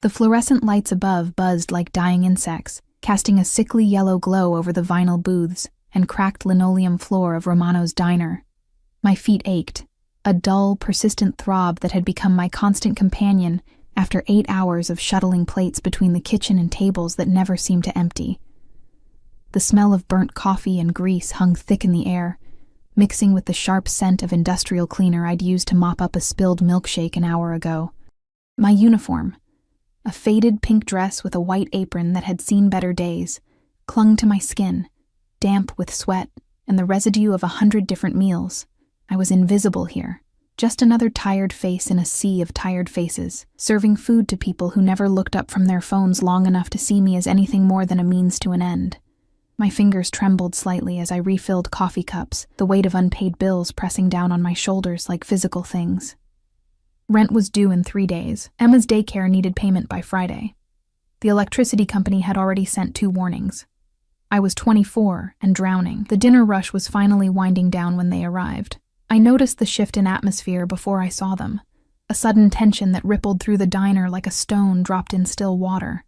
The fluorescent lights above buzzed like dying insects, casting a sickly yellow glow over the vinyl booths and cracked linoleum floor of Romano's diner. My feet ached, a dull, persistent throb that had become my constant companion after 8 hours of shuttling plates between the kitchen and tables that never seemed to empty. The smell of burnt coffee and grease hung thick in the air, mixing with the sharp scent of industrial cleaner I'd used to mop up a spilled milkshake an hour ago. My uniform, a faded pink dress with a white apron that had seen better days, clung to my skin, damp with sweat and the residue of 100 different meals. I was invisible here, just another tired face in a sea of tired faces, serving food to people who never looked up from their phones long enough to see me as anything more than a means to an end. My fingers trembled slightly as I refilled coffee cups, the weight of unpaid bills pressing down on my shoulders like physical things. Rent was due in 3 days. Emma's daycare needed payment by Friday. The electricity company had already sent 2 warnings. I was 24 and drowning. The dinner rush was finally winding down when they arrived. I noticed the shift in atmosphere before I saw them, a sudden tension that rippled through the diner like a stone dropped in still water.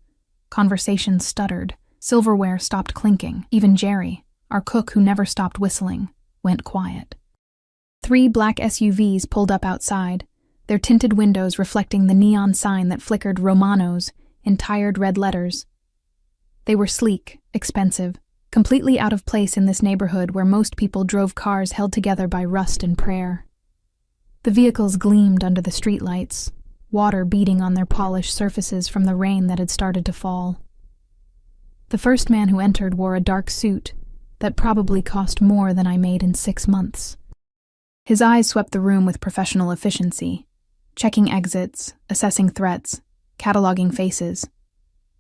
Conversations stuttered. Silverware stopped clinking. Even Jerry, our cook who never stopped whistling, went quiet. 3 black SUVs pulled up outside, their tinted windows reflecting the neon sign that flickered Romano's in tired red letters. They were sleek, expensive, completely out of place in this neighborhood where most people drove cars held together by rust and prayer. The vehicles gleamed under the streetlights, water beating on their polished surfaces from the rain that had started to fall. The first man who entered wore a dark suit that probably cost more than I made in 6 months. His eyes swept the room with professional efficiency, checking exits, assessing threats, cataloging faces.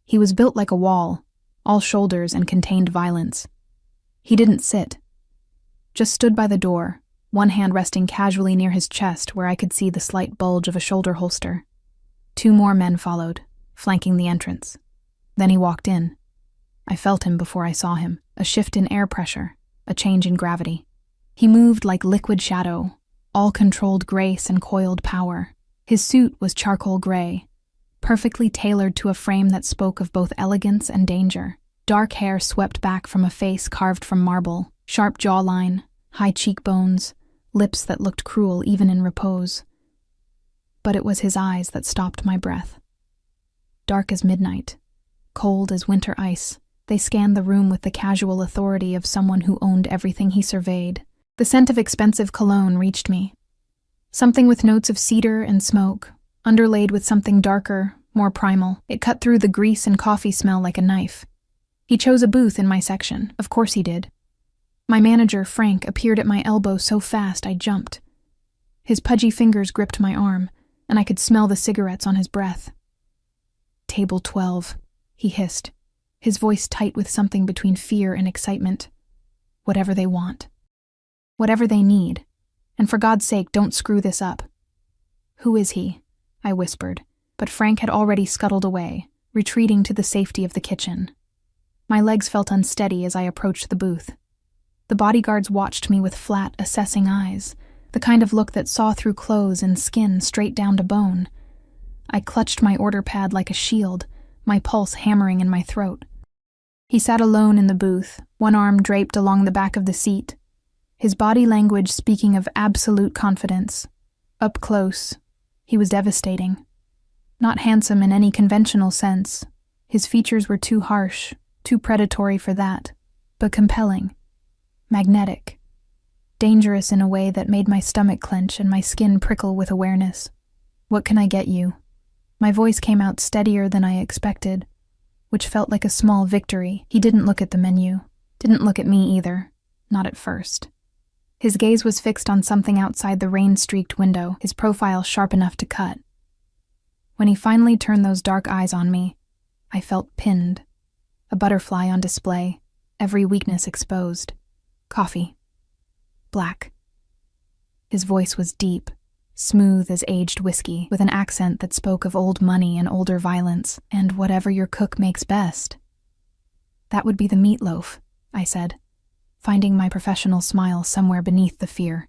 He was built like a wall, all shoulders and contained violence. He didn't sit, just stood by the door, one hand resting casually near his chest where I could see the slight bulge of a shoulder holster. 2 more men followed, flanking the entrance. Then he walked in. I felt him before I saw him, a shift in air pressure, a change in gravity. He moved like liquid shadow, all controlled grace and coiled power. His suit was charcoal gray, perfectly tailored to a frame that spoke of both elegance and danger. Dark hair swept back from a face carved from marble, sharp jawline, high cheekbones, lips that looked cruel even in repose. But it was his eyes that stopped my breath. Dark as midnight, cold as winter ice, they scanned the room with the casual authority of someone who owned everything he surveyed. The scent of expensive cologne reached me. Something with notes of cedar and smoke, underlaid with something darker, more primal. It cut through the grease and coffee smell like a knife. He chose a booth in my section. Of course he did. My manager, Frank, appeared at my elbow so fast I jumped. His pudgy fingers gripped my arm, and I could smell the cigarettes on his breath. "Table 12, he hissed, his voice tight with something between fear and excitement. "Whatever they want. Whatever they need. And for God's sake, don't screw this up." "Who is he?" I whispered, but Frank had already scuttled away, retreating to the safety of the kitchen. My legs felt unsteady as I approached the booth. The bodyguards watched me with flat, assessing eyes, the kind of look that saw through clothes and skin straight down to bone. I clutched my order pad like a shield, my pulse hammering in my throat. He sat alone in the booth, one arm draped along the back of the seat, his body language speaking of absolute confidence. Up close, he was devastating. Not handsome in any conventional sense. His features were too harsh, too predatory for that, but compelling, magnetic, dangerous in a way that made my stomach clench and my skin prickle with awareness. "What can I get you?" My voice came out steadier than I expected, which felt like a small victory. He didn't look at the menu, didn't look at me either, not at first. His gaze was fixed on something outside the rain-streaked window, his profile sharp enough to cut. When he finally turned those dark eyes on me, I felt pinned, a butterfly on display, every weakness exposed. Coffee. Black. His voice was deep, smooth as aged whiskey, with an accent that spoke of old money and older violence, and whatever your cook makes best. "That would be the meatloaf," I said, finding my professional smile somewhere beneath the fear.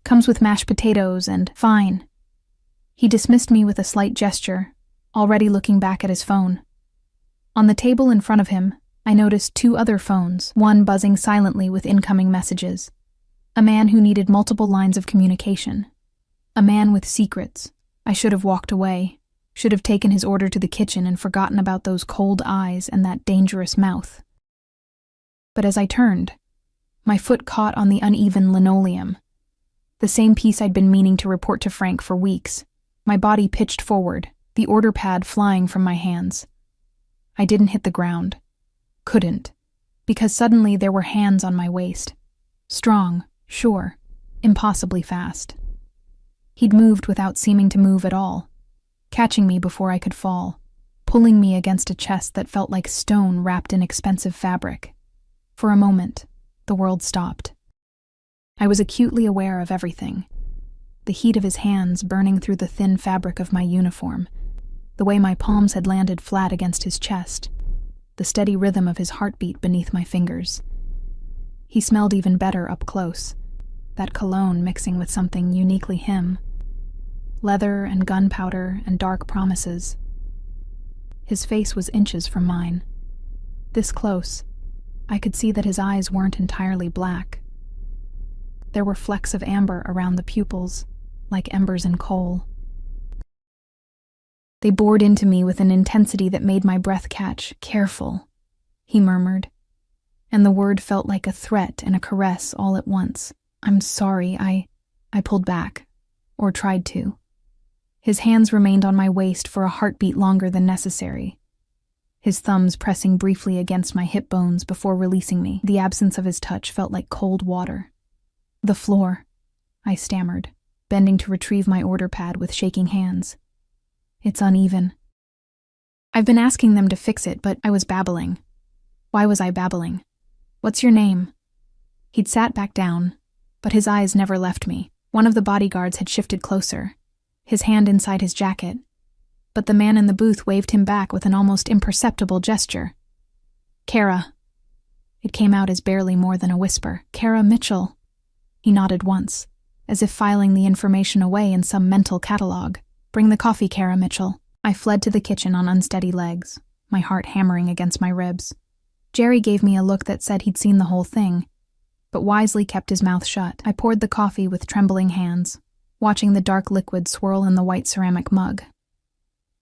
"Comes with mashed potatoes and..." "Fine." He dismissed me with a slight gesture, already looking back at his phone. On the table in front of him, I noticed 2 other phones, one buzzing silently with incoming messages. A man who needed multiple lines of communication. A man with secrets. I should have walked away, should have taken his order to the kitchen and forgotten about those cold eyes and that dangerous mouth. But as I turned, my foot caught on the uneven linoleum. The same piece I'd been meaning to report to Frank for weeks. My body pitched forward, the order pad flying from my hands. I didn't hit the ground. Couldn't. Because suddenly there were hands on my waist. Strong, sure, impossibly fast. He'd moved without seeming to move at all, catching me before I could fall, pulling me against a chest that felt like stone wrapped in expensive fabric. For a moment, the world stopped. I was acutely aware of everything. The heat of his hands burning through the thin fabric of my uniform, the way my palms had landed flat against his chest, the steady rhythm of his heartbeat beneath my fingers. He smelled even better up close, that cologne mixing with something uniquely him. Leather and gunpowder and dark promises. His face was inches from mine. This close, I could see that his eyes weren't entirely black. There were flecks of amber around the pupils, like embers in coal. They bored into me with an intensity that made my breath catch. "Careful," he murmured, and the word felt like a threat and a caress all at once. "I'm sorry, I pulled back, or tried to." His hands remained on my waist for a heartbeat longer than necessary, his thumbs pressing briefly against my hip bones before releasing me. The absence of his touch felt like cold water. "The floor," I stammered, bending to retrieve my order pad with shaking hands. "It's uneven." I've been asking them to fix it, but I was babbling. Why was I babbling? "What's your name?" He'd sat back down, but his eyes never left me. One of the bodyguards had shifted closer, his hand inside his jacket, but the man in the booth waved him back with an almost imperceptible gesture. "Kara." It came out as barely more than a whisper. "Kara Mitchell." He nodded once, as if filing the information away in some mental catalog. "Bring the coffee, Kara Mitchell." I fled to the kitchen on unsteady legs, my heart hammering against my ribs. Jerry gave me a look that said he'd seen the whole thing, but wisely kept his mouth shut. I poured the coffee with trembling hands, watching the dark liquid swirl in the white ceramic mug.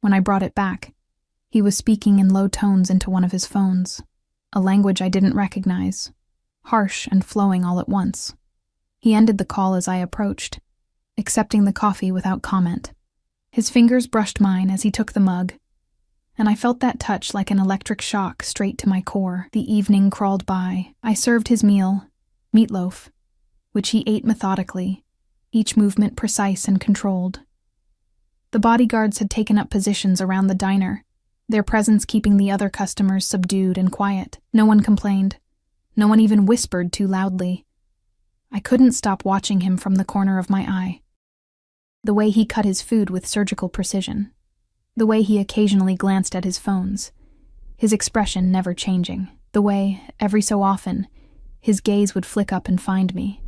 When I brought it back, he was speaking in low tones into one of his phones, a language I didn't recognize, harsh and flowing all at once. He ended the call as I approached, accepting the coffee without comment. His fingers brushed mine as he took the mug, and I felt that touch like an electric shock straight to my core. The evening crawled by. I served his meal, meatloaf, which he ate methodically, each movement precise and controlled. The bodyguards had taken up positions around the diner, their presence keeping the other customers subdued and quiet. No one complained. No one even whispered too loudly. I couldn't stop watching him from the corner of my eye. The way he cut his food with surgical precision. The way he occasionally glanced at his phones. His expression never changing. The way, every so often, his gaze would flick up and find me.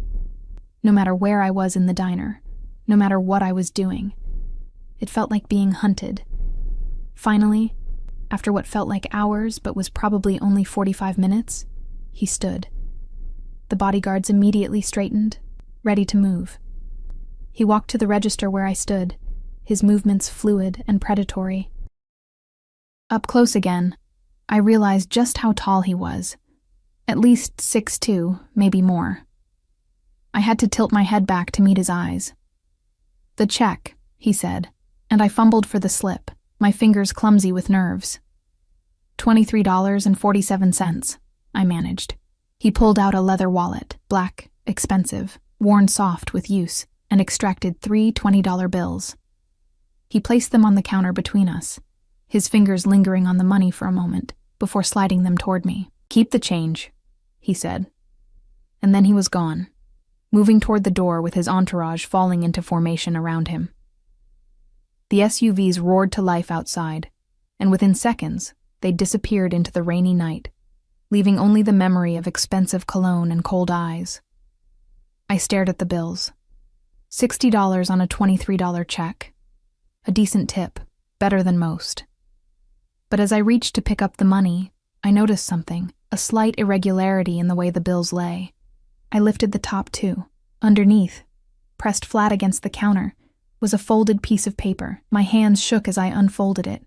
No matter where I was in the diner, no matter what I was doing, it felt like being hunted. Finally, after what felt like hours but was probably only 45 minutes, he stood. The bodyguards immediately straightened, ready to move. He walked to the register where I stood, his movements fluid and predatory. Up close again, I realized just how tall he was. At least 6'2", maybe more. I had to tilt my head back to meet his eyes. "The check," he said, and I fumbled for the slip, my fingers clumsy with nerves. $23.47, I managed. He pulled out a leather wallet, black, expensive, worn soft with use, and extracted 3 $20 bills. He placed them on the counter between us, his fingers lingering on the money for a moment, before sliding them toward me. "Keep the change," he said. And then he was gone, moving toward the door with his entourage falling into formation around him. The SUVs roared to life outside, and within seconds, they disappeared into the rainy night, leaving only the memory of expensive cologne and cold eyes. I stared at the bills. $60 on a $23 check. A decent tip, better than most. But as I reached to pick up the money, I noticed something, a slight irregularity in the way the bills lay. I lifted the top two. Underneath, pressed flat against the counter, was a folded piece of paper. My hands shook as I unfolded it,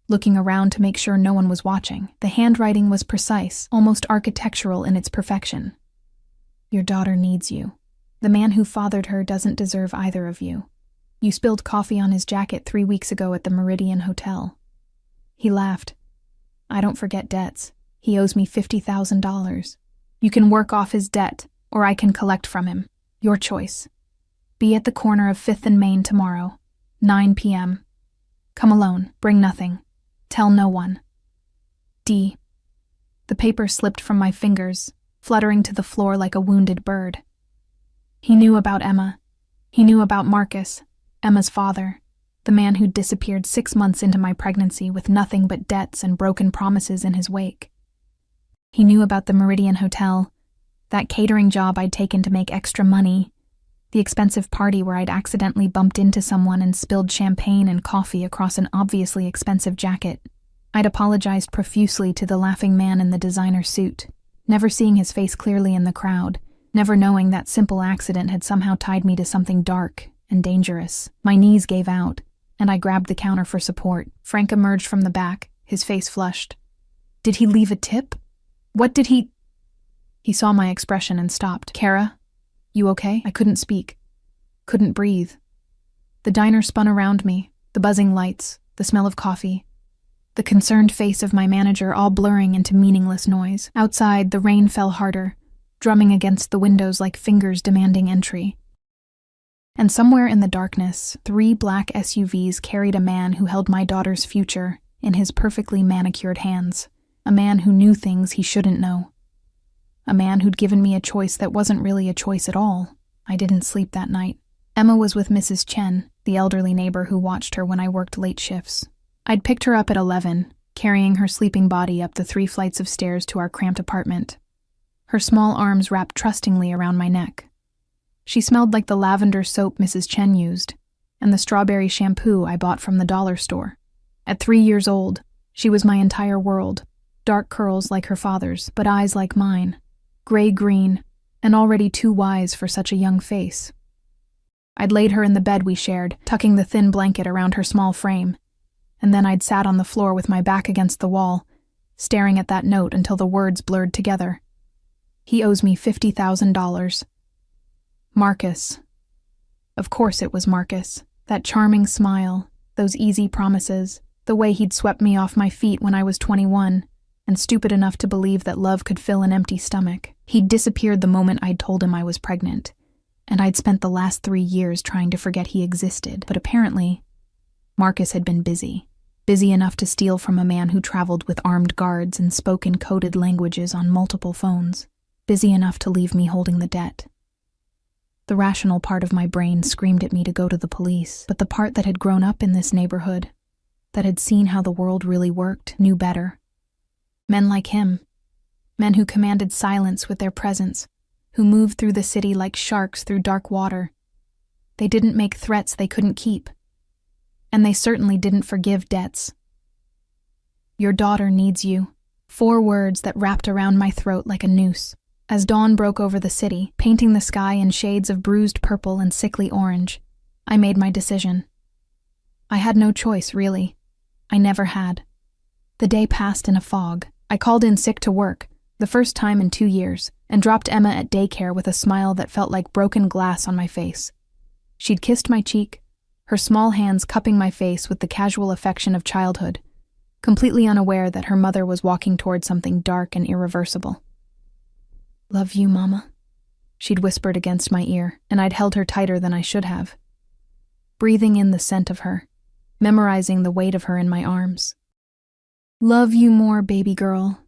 looking around to make sure no one was watching. The handwriting was precise, almost architectural in its perfection. Your daughter needs you. The man who fathered her doesn't deserve either of you. You spilled coffee on his jacket 3 weeks ago at the Meridian Hotel. He laughed. I don't forget debts. He owes me $50,000. You can work off his debt, or I can collect from him. Your choice. Be at the corner of 5th and Main tomorrow, 9 p.m. Come alone, bring nothing. Tell no one. D. The paper slipped from my fingers, fluttering to the floor like a wounded bird. He knew about Emma. He knew about Marcus, Emma's father, the man who'd disappeared 6 months into my pregnancy with nothing but debts and broken promises in his wake. He knew about the Meridian Hotel, that catering job I'd taken to make extra money, the expensive party where I'd accidentally bumped into someone and spilled champagne and coffee across an obviously expensive jacket. I'd apologized profusely to the laughing man in the designer suit, never seeing his face clearly in the crowd, never knowing that simple accident had somehow tied me to something dark and dangerous. My knees gave out, and I grabbed the counter for support. Frank emerged from the back, his face flushed. Did he leave a tip? What did he... He saw my expression and stopped. Kara, you okay? I couldn't speak. Couldn't breathe. The diner spun around me, the buzzing lights, the smell of coffee, the concerned face of my manager all blurring into meaningless noise. Outside, the rain fell harder, drumming against the windows like fingers demanding entry. And somewhere in the darkness, 3 black SUVs carried a man who held my daughter's future in his perfectly manicured hands. A man who knew things he shouldn't know. A man who'd given me a choice that wasn't really a choice at all. I didn't sleep that night. Emma was with Mrs. Chen, the elderly neighbor who watched her when I worked late shifts. I'd picked her up at 11, carrying her sleeping body up the 3 flights of stairs to our cramped apartment. Her small arms wrapped trustingly around my neck. She smelled like the lavender soap Mrs. Chen used, and the strawberry shampoo I bought from the dollar store. At 3 years old, she was my entire world. Dark curls like her father's, but eyes like mine. Gray-green, and already too wise for such a young face. I'd laid her in the bed we shared, tucking the thin blanket around her small frame, and then I'd sat on the floor with my back against the wall, staring at that note until the words blurred together. He owes me $50,000. Marcus. Of course it was Marcus. That charming smile, those easy promises, the way he'd swept me off my feet when I was 21, and stupid enough to believe that love could fill an empty stomach. He'd disappeared the moment I'd told him I was pregnant, and I'd spent the last 3 years trying to forget he existed. But apparently, Marcus had been busy enough to steal from a man who traveled with armed guards and spoke in coded languages on multiple phones, busy enough to leave me holding the debt. The rational part of my brain screamed at me to go to the police, but the part that had grown up in this neighborhood, that had seen how the world really worked, knew better. Men like him, men who commanded silence with their presence, who moved through the city like sharks through dark water. They didn't make threats they couldn't keep, and they certainly didn't forgive debts. Your daughter needs you. 4 words that wrapped around my throat like a noose. As dawn broke over the city, painting the sky in shades of bruised purple and sickly orange, I made my decision. I had no choice, really. I never had. The day passed in a fog. I called in sick to work, the first time in 2 years, and dropped Emma at daycare with a smile that felt like broken glass on my face. She'd kissed my cheek, her small hands cupping my face with the casual affection of childhood, completely unaware that her mother was walking toward something dark and irreversible. "Love you, Mama," she'd whispered against my ear, and I'd held her tighter than I should have, breathing in the scent of her, memorizing the weight of her in my arms. "Love you more, baby girl."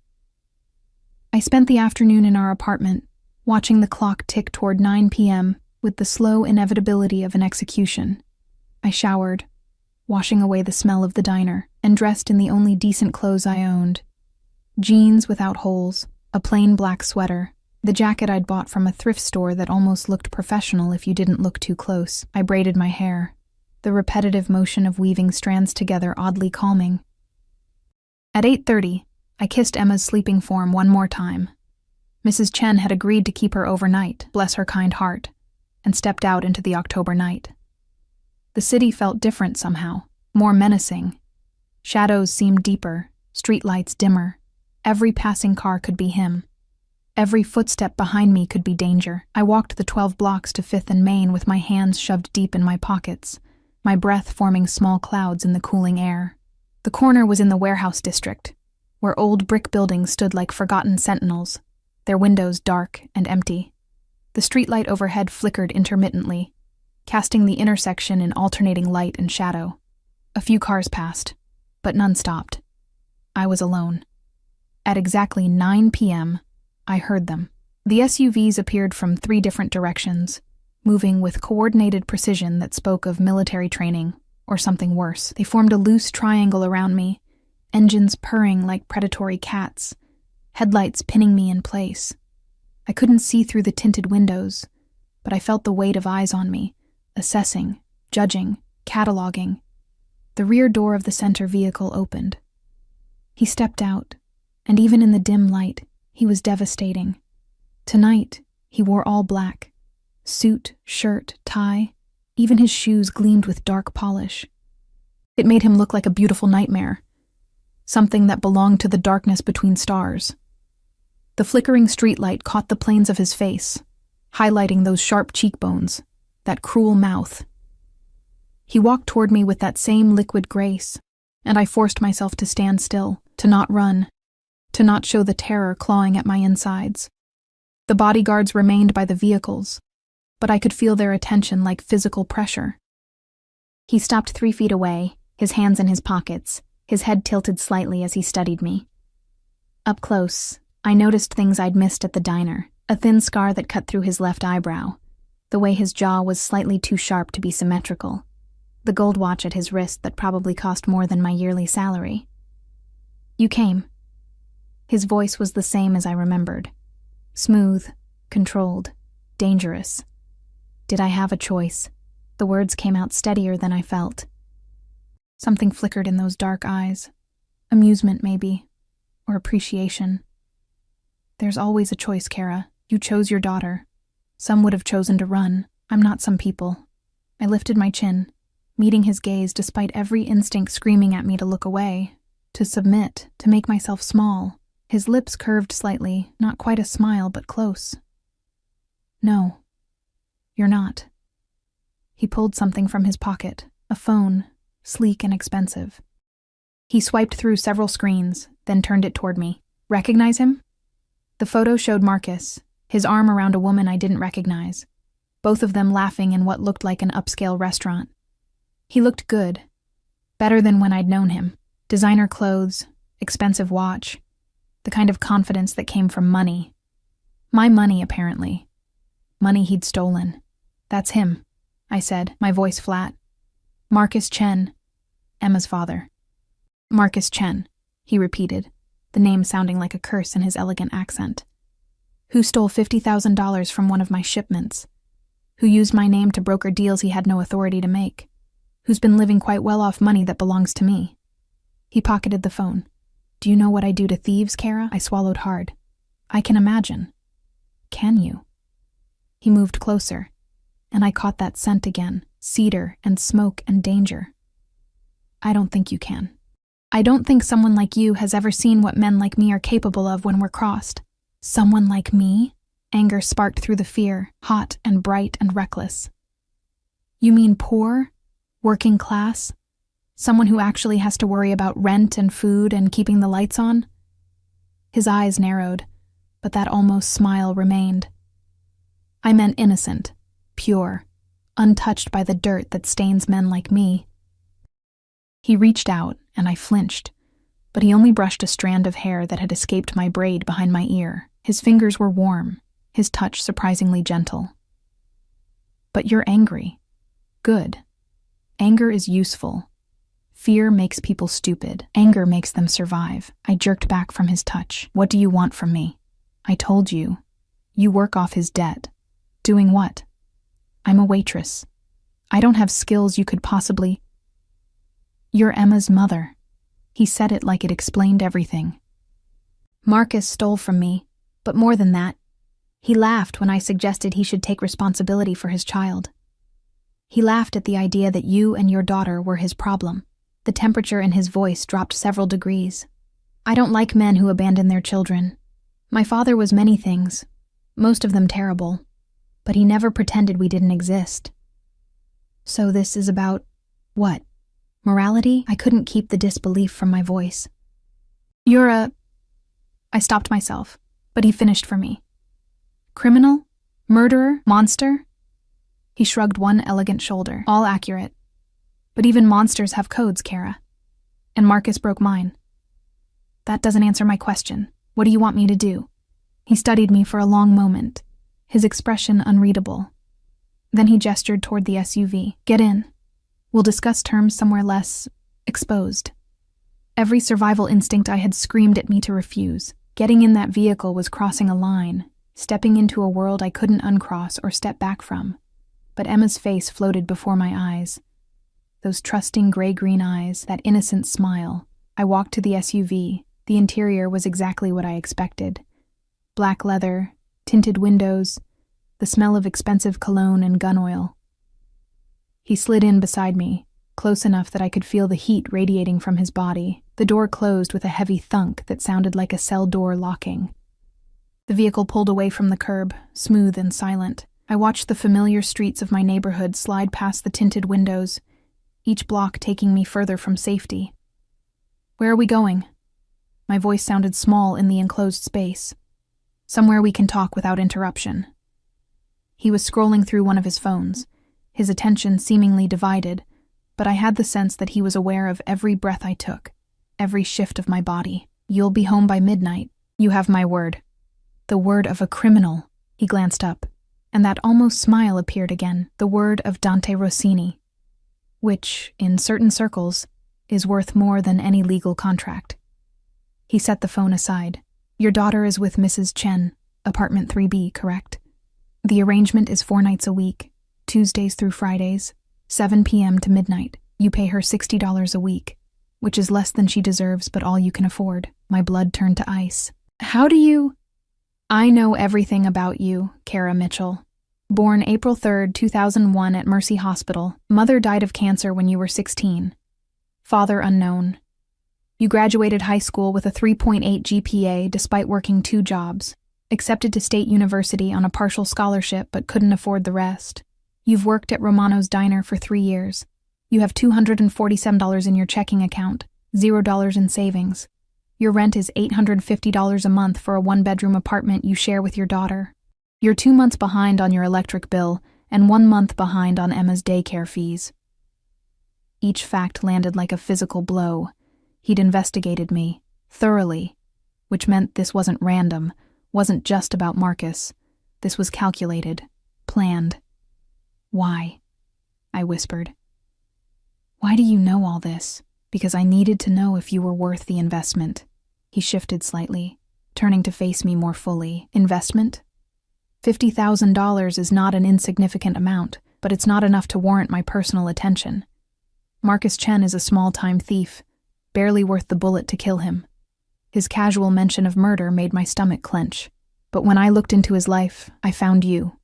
I spent the afternoon in our apartment, watching the clock tick toward 9 p.m. with the slow inevitability of an execution. I showered, washing away the smell of the diner, and dressed in the only decent clothes I owned. Jeans without holes, a plain black sweater, the jacket I'd bought from a thrift store that almost looked professional if you didn't look too close. I braided my hair, the repetitive motion of weaving strands together oddly calming. At 8:30, I kissed Emma's sleeping form one more time. Mrs. Chen had agreed to keep her overnight, bless her kind heart, and stepped out into the October night. The city felt different somehow, more menacing. Shadows seemed deeper, streetlights dimmer. Every passing car could be him. Every footstep behind me could be danger. I walked the 12 blocks to 5th and Main with my hands shoved deep in my pockets, my breath forming small clouds in the cooling air. The corner was in the warehouse district, where old brick buildings stood like forgotten sentinels, their windows dark and empty. The streetlight overhead flickered intermittently, casting the intersection in alternating light and shadow. A few cars passed, but none stopped. I was alone. At exactly 9 p.m., I heard them. The SUVs appeared from 3 different directions, moving with coordinated precision that spoke of military training, or something worse. They formed a loose triangle around me, engines purring like predatory cats, headlights pinning me in place. I couldn't see through the tinted windows, but I felt the weight of eyes on me, assessing, judging, cataloging. The rear door of the center vehicle opened. He stepped out, and even in the dim light, he was devastating. Tonight, he wore all black. Suit, shirt, tie, even his shoes gleamed with dark polish. It made him look like a beautiful nightmare, something that belonged to the darkness between stars. The flickering streetlight caught the planes of his face, highlighting those sharp cheekbones, that cruel mouth. He walked toward me with that same liquid grace, and I forced myself to stand still, to not run, to not show the terror clawing at my insides. The bodyguards remained by the vehicles, but I could feel their attention like physical pressure. He stopped 3 feet away, his hands in his pockets, his head tilted slightly as he studied me. Up close, I noticed things I'd missed at the diner, a thin scar that cut through his left eyebrow, the way his jaw was slightly too sharp to be symmetrical, the gold watch at his wrist that probably cost more than my yearly salary. You came. His voice was the same as I remembered. Smooth, controlled, dangerous. Did I have a choice? The words came out steadier than I felt. Something flickered in those dark eyes. Amusement, maybe, or appreciation. There's always a choice, Kara. You chose your daughter. Some would have chosen to run. I'm not some people. I lifted my chin, meeting his gaze despite every instinct screaming at me to look away, to submit, to make myself small. His lips curved slightly, not quite a smile, but close. No, you're not. He pulled something from his pocket, a phone, sleek and expensive. He swiped through several screens, then turned it toward me. Recognize him? The photo showed Marcus, his arm around a woman I didn't recognize, both of them laughing in what looked like an upscale restaurant. He looked good, better than when I'd known him. Designer clothes, expensive watch, the kind of confidence that came from money. My money, apparently. Money he'd stolen. That's him, I said, my voice flat. Marcus Chen, Emma's father. Marcus Chen, he repeated, the name sounding like a curse in his elegant accent. Who stole $50,000 from one of my shipments? Who used my name to broker deals he had no authority to make? Who's been living quite well off money that belongs to me? He pocketed the phone. Do you know what I do to thieves, Kara? I swallowed hard. I can imagine. Can you? He moved closer, and I caught that scent again, cedar and smoke and danger. I don't think you can. I don't think someone like you has ever seen what men like me are capable of when we're crossed. Someone like me? Anger sparked through the fear, hot and bright and reckless. You mean poor? Working class? Someone who actually has to worry about rent and food and keeping the lights on? His eyes narrowed, but that almost smile remained. I meant innocent, pure, untouched by the dirt that stains men like me. He reached out, and I flinched, but he only brushed a strand of hair that had escaped my braid behind my ear. His fingers were warm, his touch surprisingly gentle. But you're angry. Good. Anger is useful. Fear makes people stupid. Anger makes them survive. I jerked back from his touch. What do you want from me? I told you. You work off his debt. Doing what? I'm a waitress. I don't have skills you could possibly. You're Emma's mother. He said it like it explained everything. Marcus stole from me, but more than that, he laughed when I suggested he should take responsibility for his child. He laughed at the idea that you and your daughter were his problem. The temperature in his voice dropped several degrees. I don't like men who abandon their children. My father was many things, most of them terrible, but he never pretended we didn't exist. So this is about what? Morality? I couldn't keep the disbelief from my voice. I stopped myself, but he finished for me. Criminal? Murderer? Monster? He shrugged one elegant shoulder, all accurate. But even monsters have codes, Kara. And Marcus broke mine. That doesn't answer my question. What do you want me to do? He studied me for a long moment, his expression unreadable. Then he gestured toward the SUV. Get in. We'll discuss terms somewhere less exposed. Every survival instinct I had screamed at me to refuse. Getting in that vehicle was crossing a line, stepping into a world I couldn't uncross or step back from. But Emma's face floated before my eyes. Those trusting gray-green eyes, that innocent smile. I walked to the SUV. The interior was exactly what I expected. Black leather, tinted windows, the smell of expensive cologne and gun oil. He slid in beside me, close enough that I could feel the heat radiating from his body. The door closed with a heavy thunk that sounded like a cell door locking. The vehicle pulled away from the curb, smooth and silent. I watched the familiar streets of my neighborhood slide past the tinted windows, each block taking me further from safety. Where are we going? My voice sounded small in the enclosed space. Somewhere we can talk without interruption. He was scrolling through one of his phones, his attention seemingly divided, but I had the sense that he was aware of every breath I took, every shift of my body. You'll be home by midnight. You have my word. The word of a criminal. He glanced up, and that almost smile appeared again, the word of Dante Rossini, which, in certain circles, is worth more than any legal contract. He set the phone aside. Your daughter is with Mrs. Chen, apartment 3B, correct? The arrangement is 4 nights a week, Tuesdays through Fridays, 7 p.m. to midnight. You pay her $60 a week, which is less than she deserves but all you can afford. My blood turned to ice. How do you... I know everything about you, Kara Mitchell. Born April 3, 2001 at Mercy Hospital. Mother died of cancer when you were 16. Father unknown. You graduated high school with a 3.8 GPA despite working 2 jobs. Accepted to State University on a partial scholarship but couldn't afford the rest. You've worked at Romano's Diner for 3 years. You have $247 in your checking account, $0 in savings. Your rent is $850 a month for a 1-bedroom apartment you share with your daughter. You're 2 months behind on your electric bill and 1 month behind on Emma's daycare fees. Each fact landed like a physical blow. He'd investigated me, thoroughly, which meant this wasn't random, wasn't just about Marcus. This was calculated, planned. Why? I whispered. Why do you know all this? Because I needed to know if you were worth the investment. He shifted slightly, turning to face me more fully. Investment? $50,000 is not an insignificant amount, but it's not enough to warrant my personal attention. Marcus Chen is a small-time thief, barely worth the bullet to kill him. His casual mention of murder made my stomach clench. But when I looked into his life, I found you.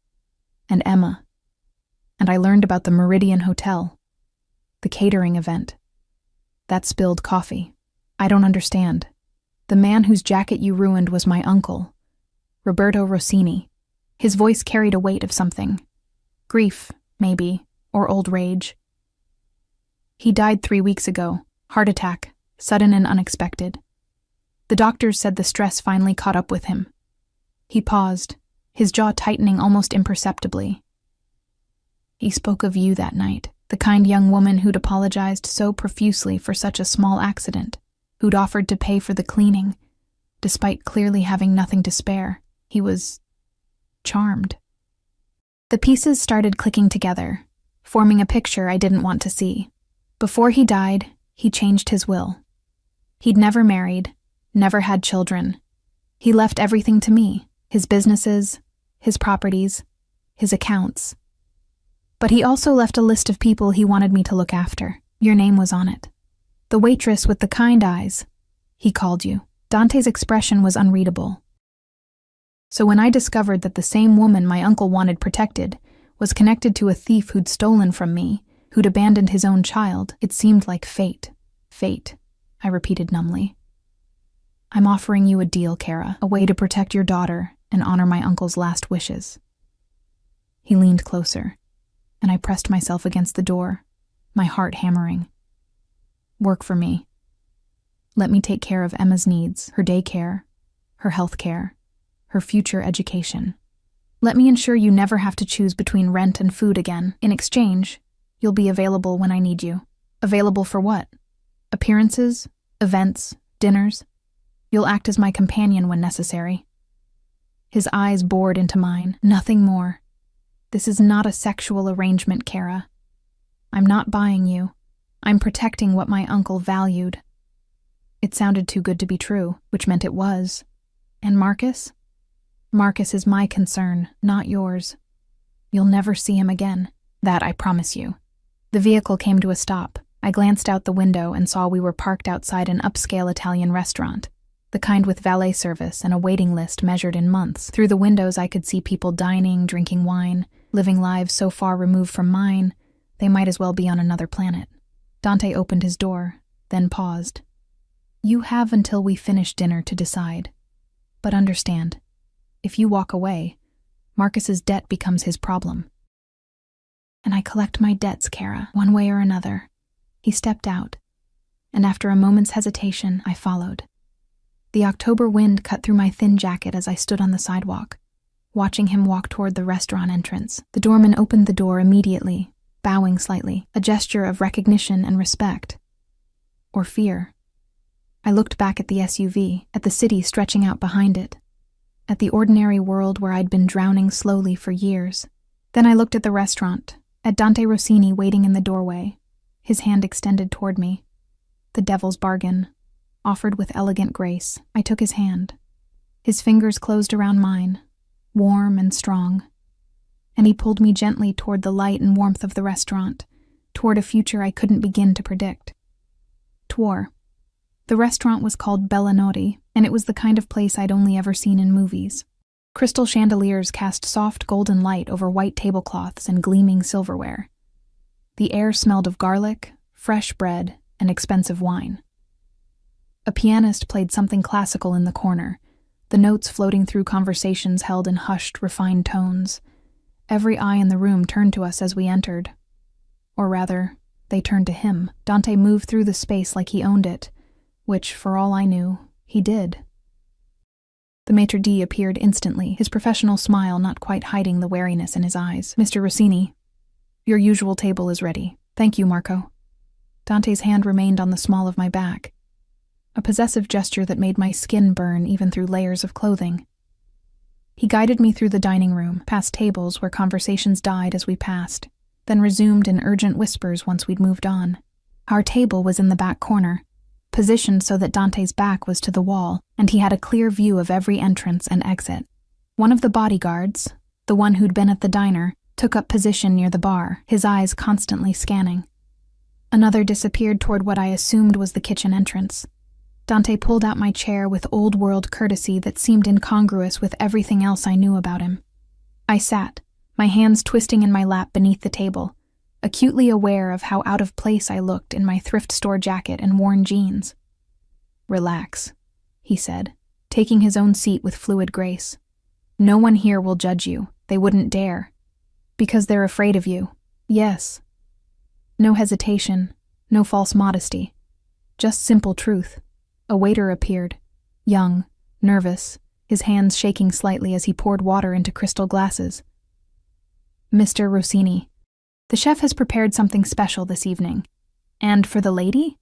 And Emma. And I learned about the Meridian Hotel. The catering event. That spilled coffee. I don't understand. The man whose jacket you ruined was my uncle, Roberto Rossini. His voice carried a weight of something. Grief, maybe, or old rage. He died 3 weeks ago. Heart attack, sudden and unexpected. The doctors said the stress finally caught up with him. He paused, his jaw tightening almost imperceptibly. He spoke of you that night, the kind young woman who'd apologized so profusely for such a small accident, who'd offered to pay for the cleaning, despite clearly having nothing to spare. He was charmed. The pieces started clicking together, forming a picture I didn't want to see. Before he died, he changed his will. He'd never married, never had children. He left everything to me, his businesses, his properties, his accounts. But he also left a list of people he wanted me to look after. Your name was on it. The waitress with the kind eyes. He called you. Dante's expression was unreadable. So when I discovered that the same woman my uncle wanted protected was connected to a thief who'd stolen from me, who'd abandoned his own child, it seemed like fate. Fate, I repeated numbly. I'm offering you a deal, Kara, a way to protect your daughter and honor my uncle's last wishes. He leaned closer, and I pressed myself against the door, my heart hammering. Work for me. Let me take care of Emma's needs, her daycare, her health care, her future education. Let me ensure you never have to choose between rent and food again. In exchange, you'll be available when I need you. Available for what? Appearances, events, dinners. You'll act as my companion when necessary. His eyes bored into mine, nothing more. This is not a sexual arrangement, Kara. I'm not buying you. I'm protecting what my uncle valued. It sounded too good to be true, which meant it was. And Marcus? Marcus is my concern, not yours. You'll never see him again. That I promise you. The vehicle came to a stop. I glanced out the window and saw we were parked outside an upscale Italian restaurant, the kind with valet service and a waiting list measured in months. Through the windows I could see people dining, drinking wine, living lives so far removed from mine, they might as well be on another planet. Dante opened his door, then paused. You have until we finish dinner to decide. But understand, if you walk away, Marcus's debt becomes his problem. And I collect my debts, Kara, one way or another. He stepped out, and after a moment's hesitation, I followed. The October wind cut through my thin jacket as I stood on the sidewalk, watching him walk toward the restaurant entrance. The doorman opened the door immediately, bowing slightly, a gesture of recognition and respect. Or fear. I looked back at the SUV, at the city stretching out behind it, at the ordinary world where I'd been drowning slowly for years. Then I looked at the restaurant, at Dante Rossini waiting in the doorway, his hand extended toward me. The devil's bargain, offered with elegant grace. I took his hand. His fingers closed around mine, warm and strong, and he pulled me gently toward the light and warmth of the restaurant, toward a future I couldn't begin to predict. Twar. The restaurant was called Bellinoti, and it was the kind of place I'd only ever seen in movies. Crystal chandeliers cast soft golden light over white tablecloths and gleaming silverware. The air smelled of garlic, fresh bread, and expensive wine. A pianist played something classical in the corner, the notes floating through conversations held in hushed, refined tones. Every eye in the room turned to us as we entered. Or rather, they turned to him. Dante moved through the space like he owned it, which, for all I knew, he did. The maitre d' appeared instantly, his professional smile not quite hiding the wariness in his eyes. Mr. Rossini, your usual table is ready. Thank you, Marco. Dante's hand remained on the small of my back, a possessive gesture that made my skin burn even through layers of clothing. He guided me through the dining room, past tables where conversations died as we passed, then resumed in urgent whispers once we'd moved on. Our table was in the back corner, positioned so that Dante's back was to the wall, and he had a clear view of every entrance and exit. One of the bodyguards, the one who'd been at the diner, took up position near the bar, his eyes constantly scanning. Another disappeared toward what I assumed was the kitchen entrance. Dante pulled out my chair with old-world courtesy that seemed incongruous with everything else I knew about him. I sat, my hands twisting in my lap beneath the table, acutely aware of how out of place I looked in my thrift store jacket and worn jeans. Relax, he said, taking his own seat with fluid grace. No one here will judge you. They wouldn't dare. Because they're afraid of you. Yes. No hesitation, no false modesty. Just simple truth. A waiter appeared, young, nervous, his hands shaking slightly as he poured water into crystal glasses. Mr. Rossini, the chef has prepared something special this evening. And for the lady?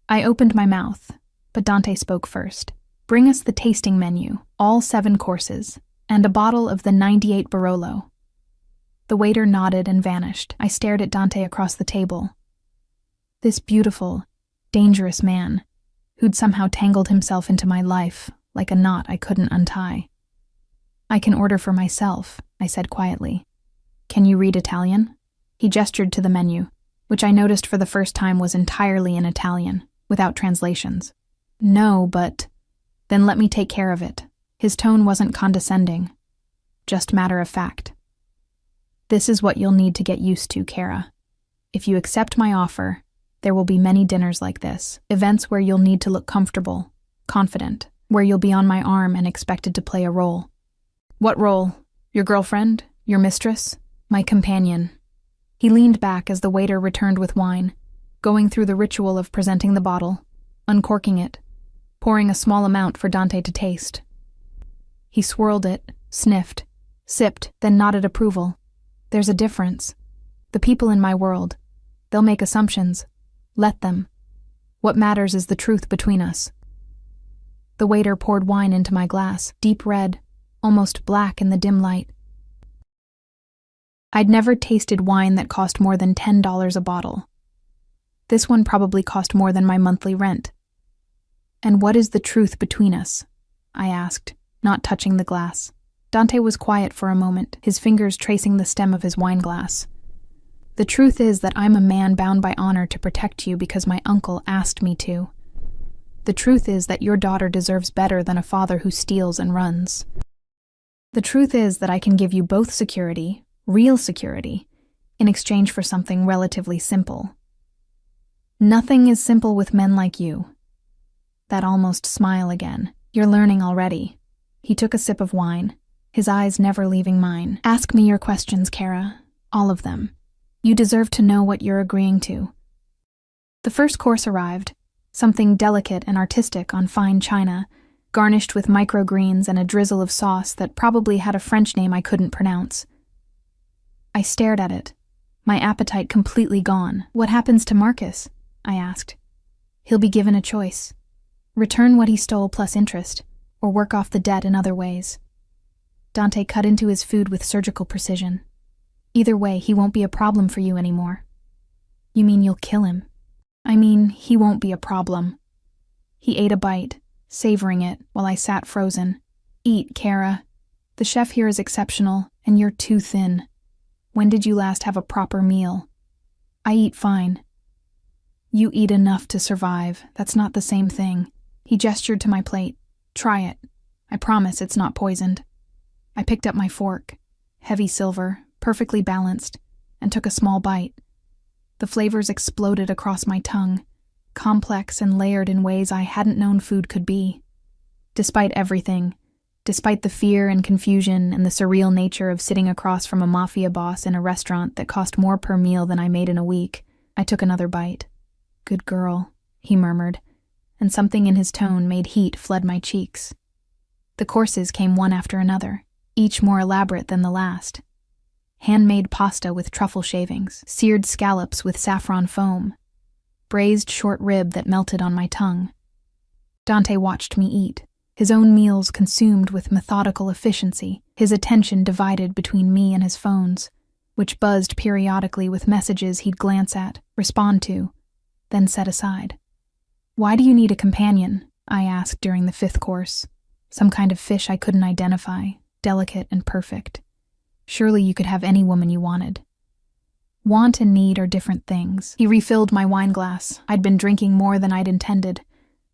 I opened my mouth, but Dante spoke first. Bring us the tasting menu, all 7 courses, and a bottle of the 98 Barolo. The waiter nodded and vanished. I stared at Dante across the table. This beautiful, dangerous man, who'd somehow tangled himself into my life like a knot I couldn't untie. I can order for myself, I said quietly. Can you read Italian? He gestured to the menu, which I noticed for the first time was entirely in Italian, without translations. No, but... Then let me take care of it. His tone wasn't condescending, just matter of fact. This is what you'll need to get used to, Kara. If you accept my offer, there will be many dinners like this, events where you'll need to look comfortable, confident, where you'll be on my arm and expected to play a role. What role? Your girlfriend? Your mistress? My companion. He leaned back as the waiter returned with wine, going through the ritual of presenting the bottle, uncorking it, pouring a small amount for Dante to taste. He swirled it, sniffed, sipped, then nodded approval. There's a difference. The people in my world, they'll make assumptions. Let them. What matters is the truth between us. The waiter poured wine into my glass, deep red, almost black in the dim light. I'd never tasted wine that cost more than $10 a bottle. This one probably cost more than my monthly rent. And what is the truth between us? I asked, not touching the glass. Dante was quiet for a moment, his fingers tracing the stem of his wine glass. The truth is that I'm a man bound by honor to protect you because my uncle asked me to. The truth is that your daughter deserves better than a father who steals and runs. The truth is that I can give you both security, real security, in exchange for something relatively simple. Nothing is simple with men like you. That almost smile again. You're learning already. He took a sip of wine, his eyes never leaving mine. Ask me your questions, Kara. All of them. You deserve to know what you're agreeing to. The first course arrived, something delicate and artistic on fine china, garnished with microgreens and a drizzle of sauce that probably had a French name I couldn't pronounce. I stared at it, my appetite completely gone. What happens to Marcus? I asked. He'll be given a choice. Return what he stole plus interest, or work off the debt in other ways. Dante cut into his food with surgical precision. Either way, he won't be a problem for you anymore. You mean you'll kill him? I mean, he won't be a problem. He ate a bite, savoring it, while I sat frozen. Eat, Kara. The chef here is exceptional, and you're too thin. When did you last have a proper meal? I eat fine. You eat enough to survive. That's not the same thing. He gestured to my plate. Try it. I promise it's not poisoned. I picked up my fork, heavy silver, perfectly balanced, and took a small bite. The flavors exploded across my tongue, complex and layered in ways I hadn't known food could be. Despite everything, despite the fear and confusion and the surreal nature of sitting across from a mafia boss in a restaurant that cost more per meal than I made in a week, I took another bite. Good girl, he murmured, and something in his tone made heat flood my cheeks. The courses came one after another, each more elaborate than the last. Handmade pasta with truffle shavings, seared scallops with saffron foam, braised short rib that melted on my tongue. Dante watched me eat, his own meals consumed with methodical efficiency, his attention divided between me and his phones, which buzzed periodically with messages he'd glance at, respond to, then set aside. Why do you need a companion? I asked during the 5th course. Some kind of fish I couldn't identify, delicate and perfect. Surely you could have any woman you wanted. Want and need are different things. He refilled my wine glass. I'd been drinking more than I'd intended,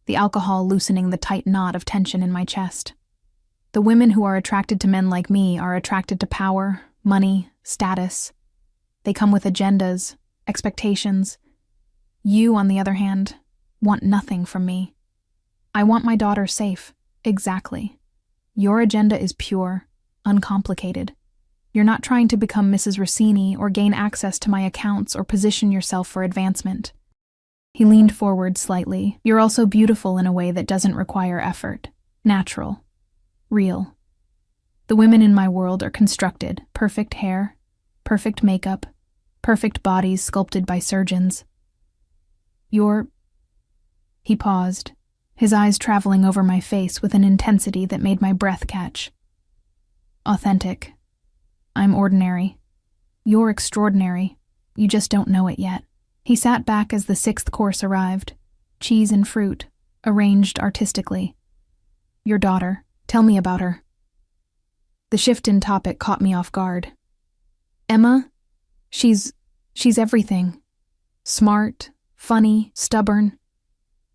the alcohol loosening the tight knot of tension in my chest. The women who are attracted to men like me are attracted to power, money, status. They come with agendas, expectations. You, on the other hand, want nothing from me. I want my daughter safe. Exactly. Your agenda is pure, uncomplicated. You're not trying to become Mrs. Rossini or gain access to my accounts or position yourself for advancement. He leaned forward slightly. You're also beautiful in a way that doesn't require effort. Natural. Real. The women in my world are constructed. Perfect hair, perfect makeup, perfect bodies sculpted by surgeons. He paused, his eyes traveling over my face with an intensity that made my breath catch. Authentic. I'm ordinary. You're extraordinary. You just don't know it yet. He sat back as the 6th course arrived. Cheese and fruit, arranged artistically. Your daughter. Tell me about her. The shift in topic caught me off guard. Emma? She's She's everything. Smart, funny, stubborn.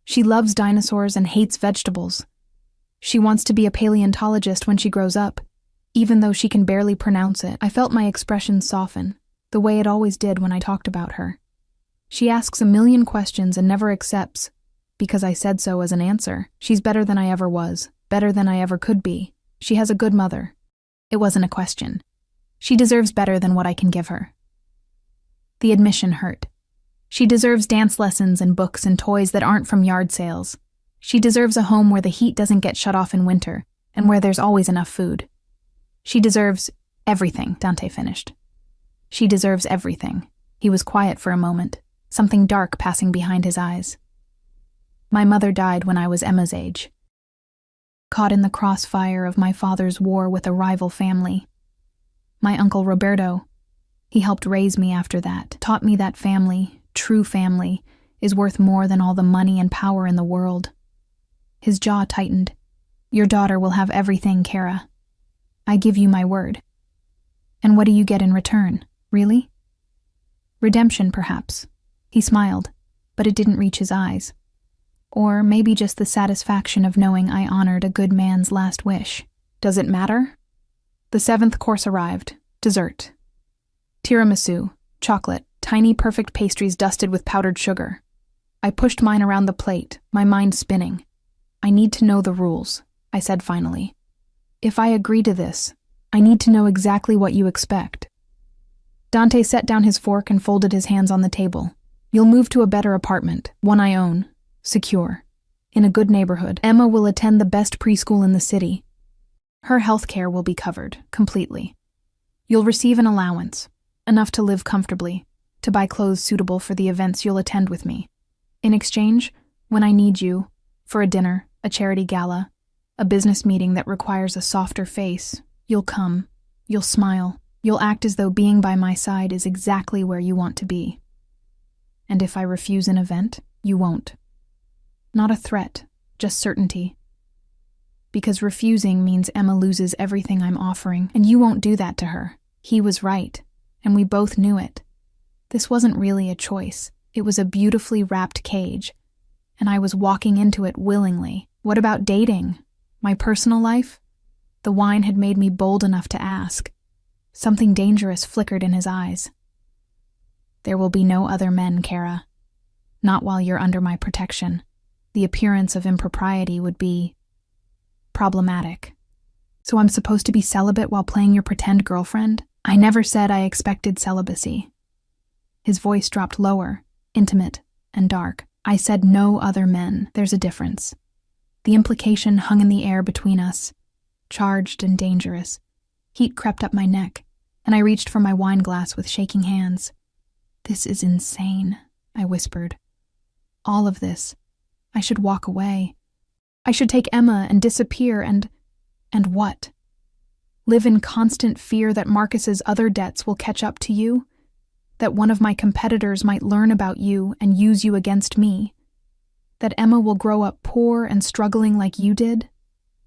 She loves dinosaurs and hates vegetables. She wants to be a paleontologist when she grows up, even though she can barely pronounce it. I felt my expression soften, the way it always did when I talked about her. She asks a million questions and never accepts, because I said so as an answer. She's better than I ever was, better than I ever could be. She has a good mother. It wasn't a question. She deserves better than what I can give her. The admission hurt. She deserves dance lessons and books and toys that aren't from yard sales. She deserves a home where the heat doesn't get shut off in winter and where there's always enough food. She deserves everything, Dante finished. She deserves everything. He was quiet for a moment, something dark passing behind his eyes. My mother died when I was Emma's age. Caught in the crossfire of my father's war with a rival family. My uncle Roberto, he helped raise me after that, taught me that family, true family, is worth more than all the money and power in the world. His jaw tightened. Your daughter will have everything, Kara. I give you my word. And what do you get in return, really? Redemption, perhaps. He smiled, but it didn't reach his eyes. Or maybe just the satisfaction of knowing I honored a good man's last wish. Does it matter? The 7th course arrived. Dessert. Tiramisu, chocolate, tiny perfect pastries dusted with powdered sugar. I pushed mine around the plate, my mind spinning. I need to know the rules, I said finally. If I agree to this, I need to know exactly what you expect. Dante set down his fork and folded his hands on the table. You'll move to a better apartment, one I own, secure. In a good neighborhood. Emma will attend the best preschool in the city. Her health care will be covered, completely. You'll receive an allowance, enough to live comfortably, to buy clothes suitable for the events you'll attend with me. In exchange, when I need you, for a dinner, a charity gala, a business meeting that requires a softer face, you'll come, you'll smile, you'll act as though being by my side is exactly where you want to be. And if I refuse an event, you won't. Not a threat, just certainty. Because refusing means Emma loses everything I'm offering, and you won't do that to her. He was right, and we both knew it. This wasn't really a choice. It was a beautifully wrapped cage, and I was walking into it willingly. What about dating? My personal life? The wine had made me bold enough to ask. Something dangerous flickered in his eyes. There will be no other men, Kara. Not while you're under my protection. The appearance of impropriety would be problematic. So I'm supposed to be celibate while playing your pretend girlfriend? I never said I expected celibacy. His voice dropped lower, intimate, and dark. I said no other men. There's a difference. The implication hung in the air between us, charged and dangerous. Heat crept up my neck, and I reached for my wine glass with shaking hands. This is insane, I whispered. All of this. I should walk away. I should take Emma and disappear and what? Live in constant fear that Marcus's other debts will catch up to you? That one of my competitors might learn about you and use you against me? That Emma will grow up poor and struggling like you did?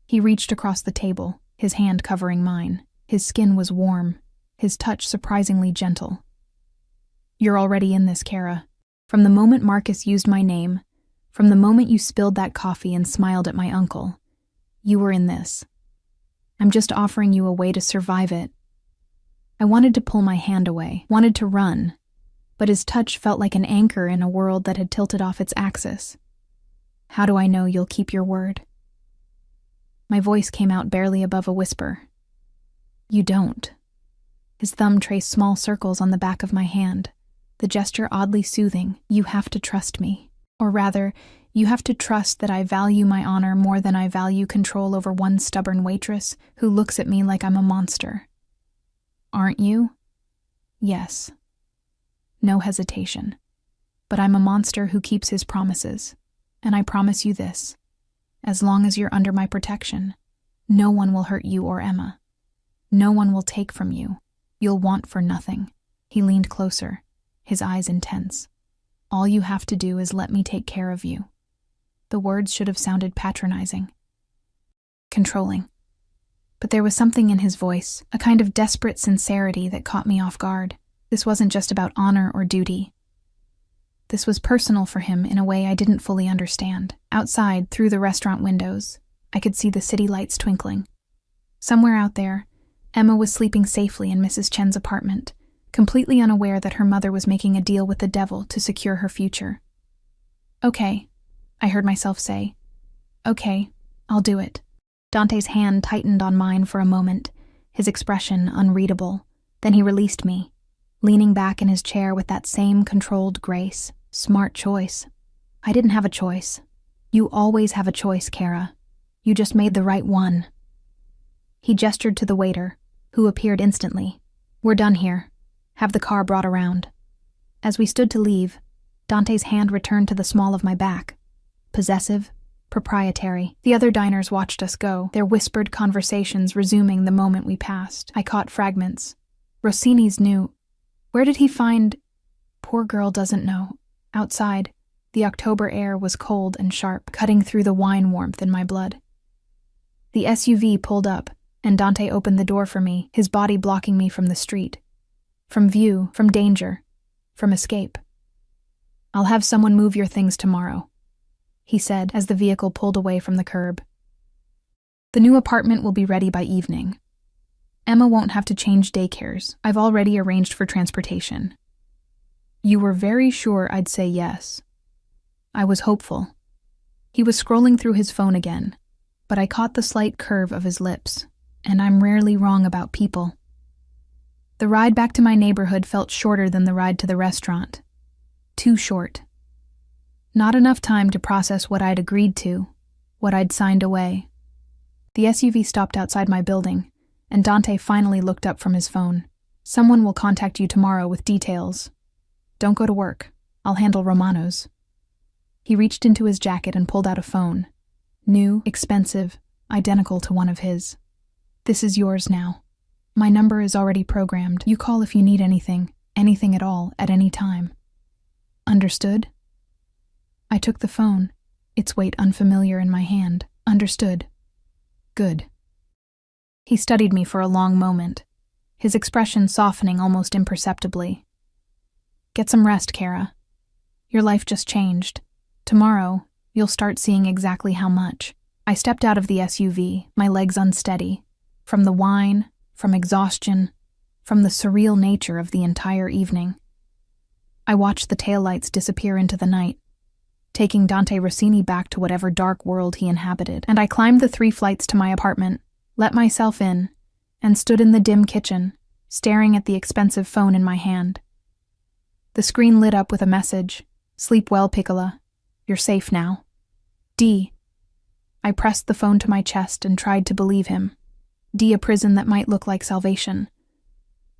He reached across the table, his hand covering mine. His skin was warm, his touch surprisingly gentle. You're already in this, Kara. From the moment Marcus used my name, from the moment you spilled that coffee and smiled at my uncle, you were in this. I'm just offering you a way to survive it. I wanted to pull my hand away, wanted to run, but his touch felt like an anchor in a world that had tilted off its axis. How do I know you'll keep your word? My voice came out barely above a whisper. You don't. His thumb traced small circles on the back of my hand, the gesture oddly soothing. You have to trust me. Or rather, you have to trust that I value my honor more than I value control over one stubborn waitress who looks at me like I'm a monster. Aren't you? Yes. No hesitation. But I'm a monster who keeps his promises. And I promise you this. As long as you're under my protection, no one will hurt you or Emma. No one will take from you. You'll want for nothing. He leaned closer, his eyes intense. All you have to do is let me take care of you. The words should have sounded patronizing. Controlling. But there was something in his voice, a kind of desperate sincerity that caught me off guard. This wasn't just about honor or duty. This was personal for him in a way I didn't fully understand. Outside, through the restaurant windows, I could see the city lights twinkling. Somewhere out there, Emma was sleeping safely in Mrs. Chen's apartment, completely unaware that her mother was making a deal with the devil to secure her future. "Okay," I heard myself say. "Okay, I'll do it." Dante's hand tightened on mine for a moment, his expression unreadable. Then he released me, leaning back in his chair with that same controlled grace. Smart choice. I didn't have a choice. You always have a choice, Kara. You just made the right one. He gestured to the waiter, who appeared instantly. "We're done here. Have the car brought around." As we stood to leave, Dante's hand returned to the small of my back. Possessive, proprietary. The other diners watched us go, their whispered conversations resuming the moment we passed. I caught fragments. Rossini's new. Where did he find? Poor girl doesn't know. Outside, the October air was cold and sharp, cutting through the wine warmth in my blood. The SUV pulled up, and Dante opened the door for me, his body blocking me from the street. From view, from danger, from escape. "I'll have someone move your things tomorrow," he said as the vehicle pulled away from the curb. "The new apartment will be ready by evening. Emma won't have to change daycares. I've already arranged for transportation." You were very sure I'd say yes. I was hopeful. He was scrolling through his phone again, but I caught the slight curve of his lips, and I'm rarely wrong about people. The ride back to my neighborhood felt shorter than the ride to the restaurant. Too short. Not enough time to process what I'd agreed to, what I'd signed away. The SUV stopped outside my building, and Dante finally looked up from his phone. "Someone will contact you tomorrow with details. Don't go to work. I'll handle Romano's." He reached into his jacket and pulled out a phone. New, expensive, identical to one of his. "This is yours now. My number is already programmed. You call if you need anything at all, at any time." "Understood?" I took the phone, its weight unfamiliar in my hand. "Understood." "Good." He studied me for a long moment, his expression softening almost imperceptibly. "Get some rest, Kara. Your life just changed. Tomorrow, you'll start seeing exactly how much." I stepped out of the SUV, my legs unsteady, from the wine, from exhaustion, from the surreal nature of the entire evening. I watched the taillights disappear into the night, taking Dante Rossini back to whatever dark world he inhabited, and I climbed the 3 flights to my apartment, let myself in, and stood in the dim kitchen, staring at the expensive phone in my hand. The screen lit up with a message. "Sleep well, Piccola. You're safe now. D." I pressed the phone to my chest and tried to believe him. D, a prison that might look like salvation.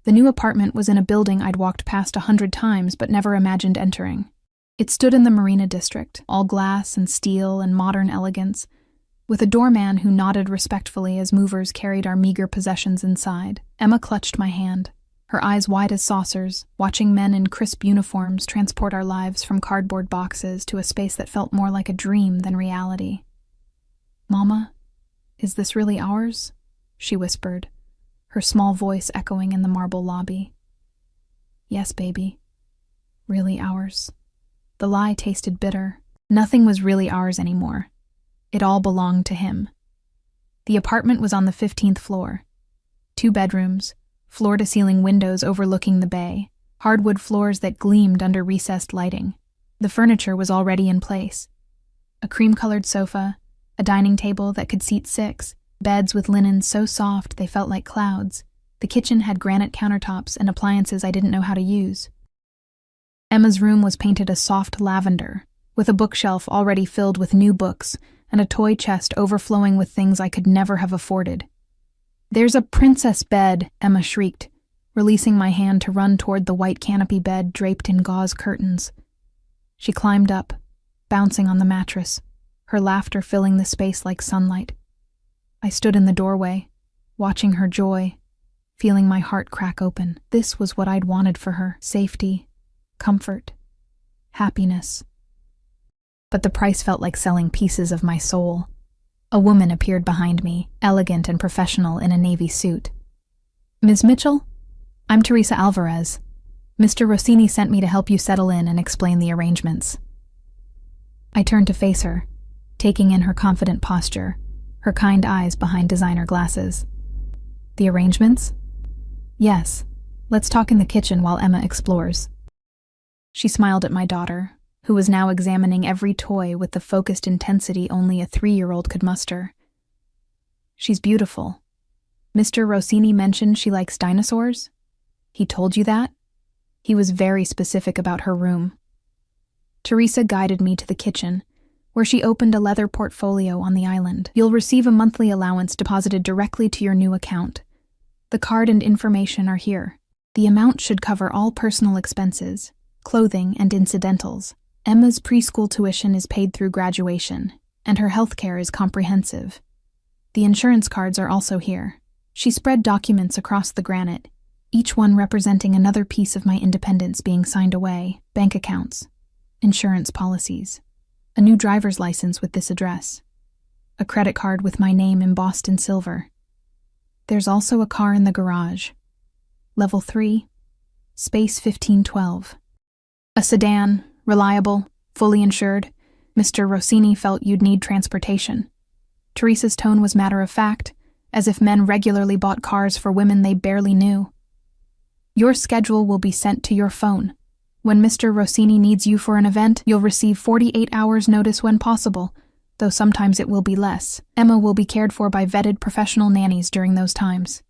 The new apartment was in a building I'd walked past 100 times but never imagined entering. It stood in the Marina district, all glass and steel and modern elegance, with a doorman who nodded respectfully as movers carried our meager possessions inside. Emma clutched my hand, her eyes wide as saucers, watching men in crisp uniforms transport our lives from cardboard boxes to a space that felt more like a dream than reality. "Mama, is this really ours?" she whispered, her small voice echoing in the marble lobby. "Yes, baby. Really ours." The lie tasted bitter. Nothing was really ours anymore. It all belonged to him. The apartment was on the 15th floor. 2 bedrooms, floor-to-ceiling windows overlooking the bay, hardwood floors that gleamed under recessed lighting. The furniture was already in place. A cream-colored sofa, a dining table that could seat 6, beds with linens so soft they felt like clouds. The kitchen had granite countertops and appliances I didn't know how to use. Emma's room was painted a soft lavender, with a bookshelf already filled with new books and a toy chest overflowing with things I could never have afforded. "There's a princess bed," Emma shrieked, releasing my hand to run toward the white canopy bed draped in gauze curtains. She climbed up, bouncing on the mattress, her laughter filling the space like sunlight. I stood in the doorway, watching her joy, feeling my heart crack open. This was what I'd wanted for her: safety, comfort, happiness. But the price felt like selling pieces of my soul. A woman appeared behind me, elegant and professional in a navy suit. "Ms. Mitchell? I'm Teresa Alvarez. Mr. Rossini sent me to help you settle in and explain the arrangements. I turned to face her, taking in her confident posture, her kind eyes behind designer glasses. The arrangements? Yes. Let's talk in the kitchen while Emma explores. She smiled at my daughter, who was now examining every toy with the focused intensity only a 3-year-old could muster. She's beautiful. Mr. Rossini mentioned she likes dinosaurs? He told you that? He was very specific about her room. Teresa guided me to the kitchen, where she opened a leather portfolio on the island. You'll receive a monthly allowance deposited directly to your new account. The card and information are here. The amount should cover all personal expenses, clothing, and incidentals. Emma's preschool tuition is paid through graduation, and her health care is comprehensive. The insurance cards are also here. She spread documents across the granite, each one representing another piece of my independence being signed away: bank accounts, insurance policies, a new driver's license with this address, a credit card with my name embossed in silver. There's also a car in the garage. Level 3, space 1512. A sedan, reliable, fully insured. Mr. Rossini felt you'd need transportation. Teresa's tone was matter-of-fact, as if men regularly bought cars for women they barely knew. Your schedule will be sent to your phone. When Mr. Rossini needs you for an event, you'll receive 48 hours notice when possible, though sometimes it will be less. Emma will be cared for by vetted professional nannies during those times.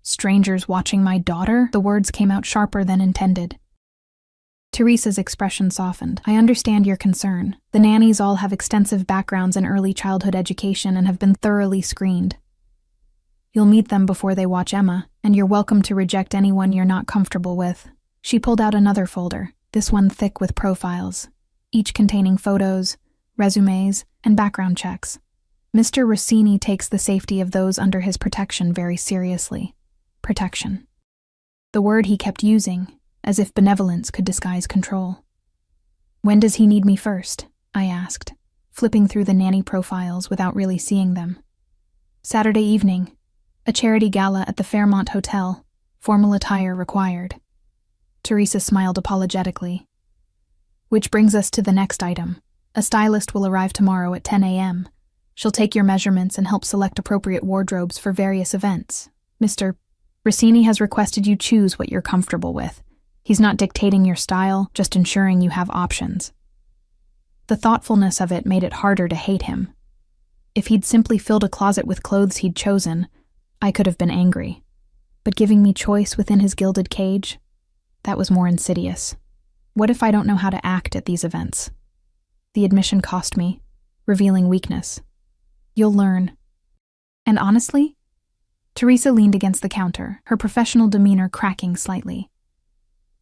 Strangers watching my daughter? The words came out sharper than intended. Teresa's expression softened. I understand your concern. The nannies all have extensive backgrounds in early childhood education and have been thoroughly screened. You'll meet them before they watch Emma, and you're welcome to reject anyone you're not comfortable with. She pulled out another folder, this one thick with profiles, each containing photos, resumes, and background checks. Mr. Rossini takes the safety of those under his protection very seriously. Protection. The word he kept using, as if benevolence could disguise control. When does he need me first? I asked, flipping through the nanny profiles without really seeing them. Saturday evening. A charity gala at the Fairmont Hotel. Formal attire required. Teresa smiled apologetically. Which brings us to the next item. A stylist will arrive tomorrow at 10 a.m. She'll take your measurements and help select appropriate wardrobes for various events. Mr. Rossini has requested you choose what you're comfortable with. He's not dictating your style, just ensuring you have options. The thoughtfulness of it made it harder to hate him. If he'd simply filled a closet with clothes he'd chosen, I could have been angry. But giving me choice within his gilded cage, that was more insidious. What if I don't know how to act at these events? The admission cost me, revealing weakness. You'll learn. And honestly, Teresa leaned against the counter, her professional demeanor cracking slightly.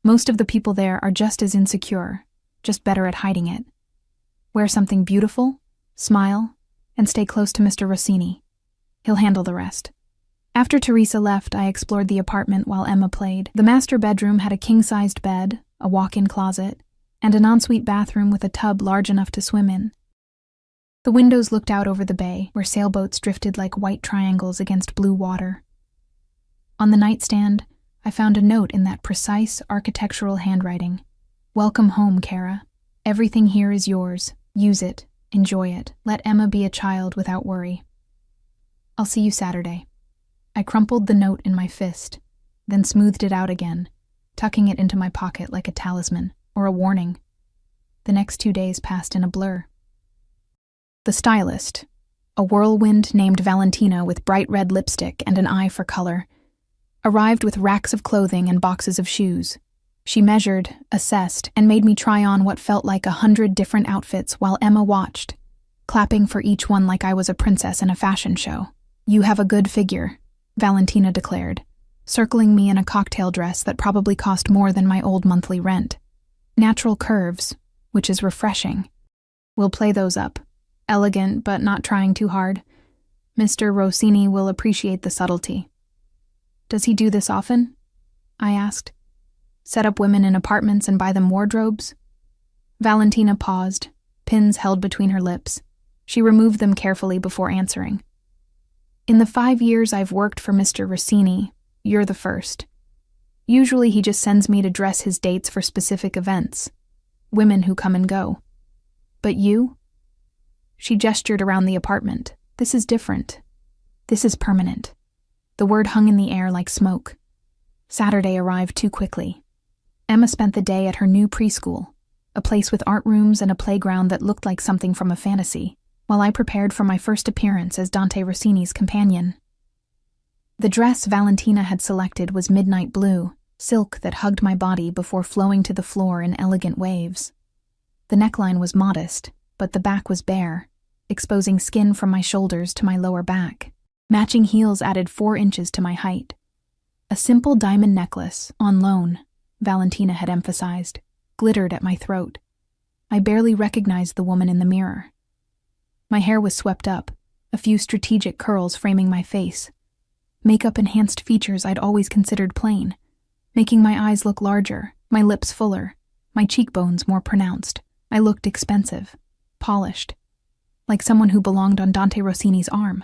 Most of the people there are just as insecure, just better at hiding it. Wear something beautiful, smile, and stay close to Mr. Rossini. He'll handle the rest. After Teresa left, I explored the apartment while Emma played. The master bedroom had a king-sized bed, a walk-in closet, and an ensuite bathroom with a tub large enough to swim in. The windows looked out over the bay, where sailboats drifted like white triangles against blue water. On the nightstand, I found a note in that precise architectural handwriting. Welcome home, Kara. Everything here is yours. Use it. Enjoy it. Let Emma be a child without worry. I'll see you Saturday. I crumpled the note in my fist, then smoothed it out again, tucking it into my pocket like a talisman or a warning. The next 2 days passed in a blur. The stylist, a whirlwind named Valentina with bright red lipstick and an eye for color, arrived with racks of clothing and boxes of shoes. She measured, assessed, and made me try on what felt like 100 different outfits while Emma watched, clapping for each one like I was a princess in a fashion show. You have a good figure, Valentina declared, circling me in a cocktail dress that probably cost more than my old monthly rent. Natural curves, which is refreshing. We'll play those up. Elegant, but not trying too hard. Mr. Rossini will appreciate the subtlety. Does he do this often? I asked. Set up women in apartments and buy them wardrobes? Valentina paused, pins held between her lips. She removed them carefully before answering. In the 5 years I've worked for Mr. Rossini, you're the first. Usually he just sends me to dress his dates for specific events. Women who come and go. But you? She gestured around the apartment. This is different. This is permanent. The word hung in the air like smoke. Saturday arrived too quickly. Emma spent the day at her new preschool, a place with art rooms and a playground that looked like something from a fantasy, while I prepared for my first appearance as Dante Rossini's companion. The dress Valentina had selected was midnight blue, silk that hugged my body before flowing to the floor in elegant waves. The neckline was modest, but the back was bare, exposing skin from my shoulders to my lower back. Matching heels added 4 inches to my height. A simple diamond necklace, on loan, Valentina had emphasized, glittered at my throat. I barely recognized the woman in the mirror. My hair was swept up, a few strategic curls framing my face. Makeup-enhanced features I'd always considered plain, making my eyes look larger, my lips fuller, my cheekbones more pronounced. I looked expensive, polished, like someone who belonged on Dante Rossini's arm.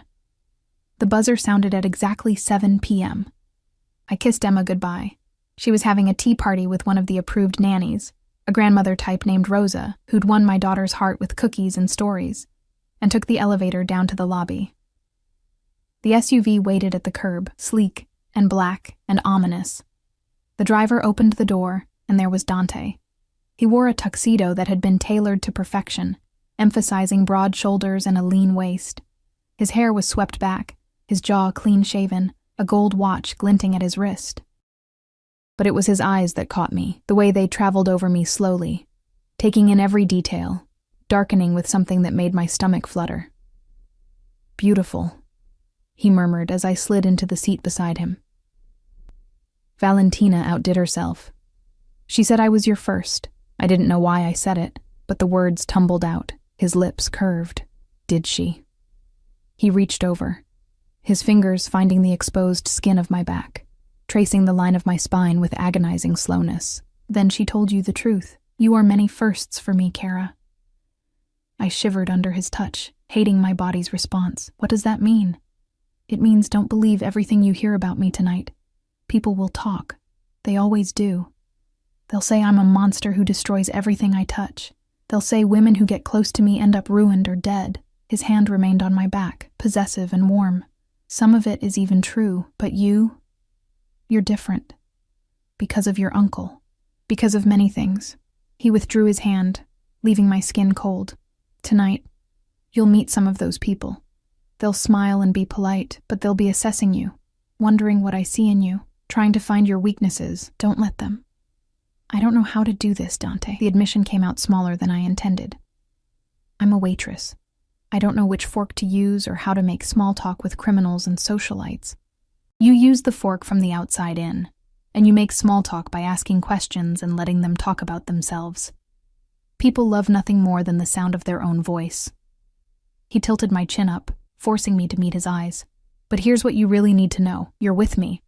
The buzzer sounded at exactly 7 p.m. I kissed Emma goodbye. She was having a tea party with one of the approved nannies, a grandmother type named Rosa, who'd won my daughter's heart with cookies and stories, and took the elevator down to the lobby. The SUV waited at the curb, sleek and black and ominous. The driver opened the door, and there was Dante. He wore a tuxedo that had been tailored to perfection, emphasizing broad shoulders and a lean waist. His hair was swept back, his jaw clean-shaven, a gold watch glinting at his wrist. But it was his eyes that caught me, the way they traveled over me slowly, taking in every detail, darkening with something that made my stomach flutter. "Beautiful," he murmured as I slid into the seat beside him. Valentina outdid herself. She said I was your first. I didn't know why I said it, but the words tumbled out, his lips curved. Did she? He reached over, his fingers finding the exposed skin of my back, tracing the line of my spine with agonizing slowness. Then she told you the truth. You are many firsts for me, Kara. I shivered under his touch, hating my body's response. What does that mean? It means don't believe everything you hear about me tonight. People will talk. They always do. They'll say I'm a monster who destroys everything I touch. They'll say women who get close to me end up ruined or dead. His hand remained on my back, possessive and warm. Some of it is even true, but you're different. Because of your uncle. Because of many things. He withdrew his hand, leaving my skin cold. Tonight, you'll meet some of those people. They'll smile and be polite, but they'll be assessing you, wondering what I see in you, trying to find your weaknesses. Don't let them. I don't know how to do this, Dante. The admission came out smaller than I intended. I'm a waitress. I don't know which fork to use or how to make small talk with criminals and socialites. You use the fork from the outside in, and you make small talk by asking questions and letting them talk about themselves. People love nothing more than the sound of their own voice. He tilted my chin up, forcing me to meet his eyes. But here's what you really need to know. You're with me.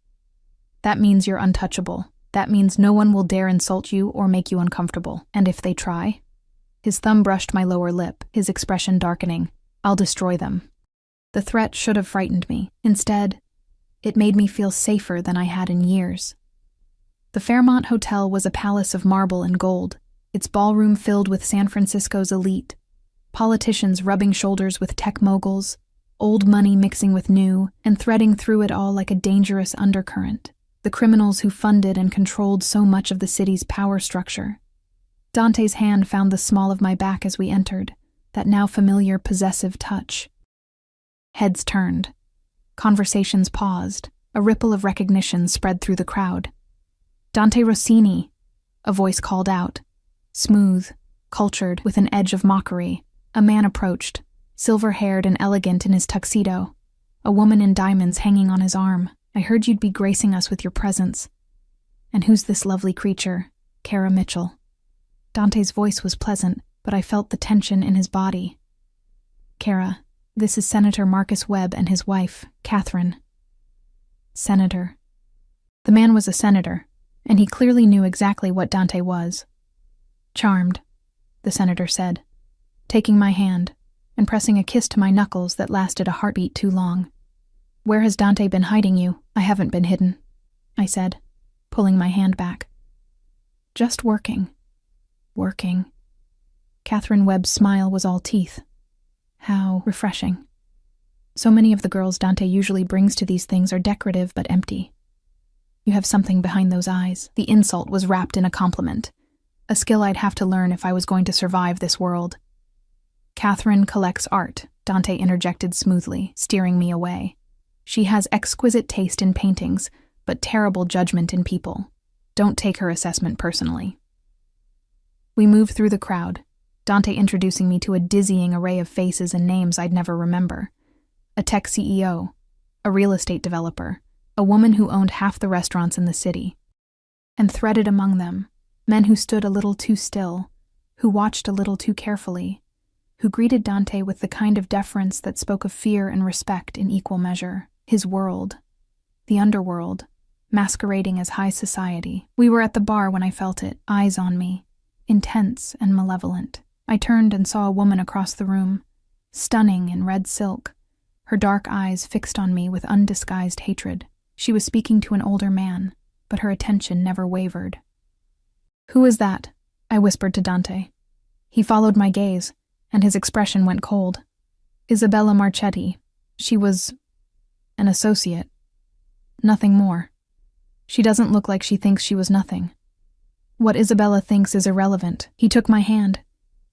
That means you're untouchable. That means no one will dare insult you or make you uncomfortable. And if they try? His thumb brushed my lower lip, his expression darkening. I'll destroy them. The threat should have frightened me. Instead, it made me feel safer than I had in years. The Fairmont Hotel was a palace of marble and gold, its ballroom filled with San Francisco's elite, politicians rubbing shoulders with tech moguls, old money mixing with new, and threading through it all like a dangerous undercurrent, the criminals who funded and controlled so much of the city's power structure. Dante's hand found the small of my back as we entered, that now familiar possessive touch. Heads turned. Conversations paused. A ripple of recognition spread through the crowd. Dante Rossini, a voice called out. Smooth, cultured, with an edge of mockery. A man approached, silver-haired and elegant in his tuxedo, a woman in diamonds hanging on his arm. I heard you'd be gracing us with your presence. And who's this lovely creature? Kara Mitchell. Dante's voice was pleasant, but I felt the tension in his body. Kara, this is Senator Marcus Webb and his wife, Catherine. Senator. The man was a senator, and he clearly knew exactly what Dante was. Charmed, the senator said, taking my hand and pressing a kiss to my knuckles that lasted a heartbeat too long. Where has Dante been hiding you? I haven't been hidden, I said, pulling my hand back. Just working. Working. Catherine Webb's smile was all teeth. How refreshing. So many of the girls Dante usually brings to these things are decorative but empty. You have something behind those eyes. The insult was wrapped in a compliment, a skill I'd have to learn if I was going to survive this world. Catherine collects art, Dante interjected smoothly, steering me away. She has exquisite taste in paintings, but terrible judgment in people. Don't take her assessment personally. We moved through the crowd, Dante introducing me to a dizzying array of faces and names I'd never remember. A tech CEO, a real estate developer, a woman who owned half the restaurants in the city. And threaded among them, men who stood a little too still, who watched a little too carefully, who greeted Dante with the kind of deference that spoke of fear and respect in equal measure. His world, the underworld, masquerading as high society. We were at the bar when I felt it, eyes on me, intense and malevolent. I turned and saw a woman across the room, stunning in red silk, her dark eyes fixed on me with undisguised hatred. She was speaking to an older man, but her attention never wavered. "Who is that?" I whispered to Dante. He followed my gaze, and his expression went cold. "Isabella Marchetti. She was an associate. Nothing more. She doesn't look like she thinks she was nothing. What Isabella thinks is irrelevant." He took my hand,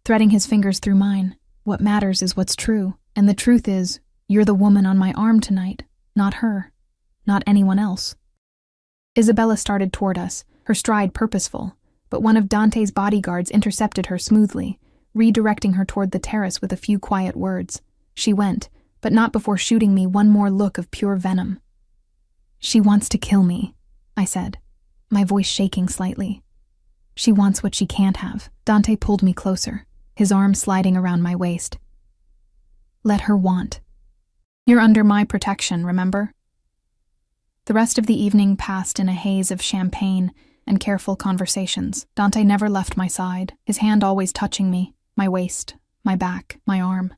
threading his fingers through mine. "What matters is what's true, and the truth is, you're the woman on my arm tonight, not her, not anyone else." Isabella started toward us, her stride purposeful, but one of Dante's bodyguards intercepted her smoothly, redirecting her toward the terrace with a few quiet words. She went, but not before shooting me one more look of pure venom. "She wants to kill me," I said, my voice shaking slightly. "She wants what she can't have." Dante pulled me closer, his arm sliding around my waist. "Let her want. You're under my protection, remember?" The rest of the evening passed in a haze of champagne and careful conversations. Dante never left my side, his hand always touching me, my waist, my back, my arm,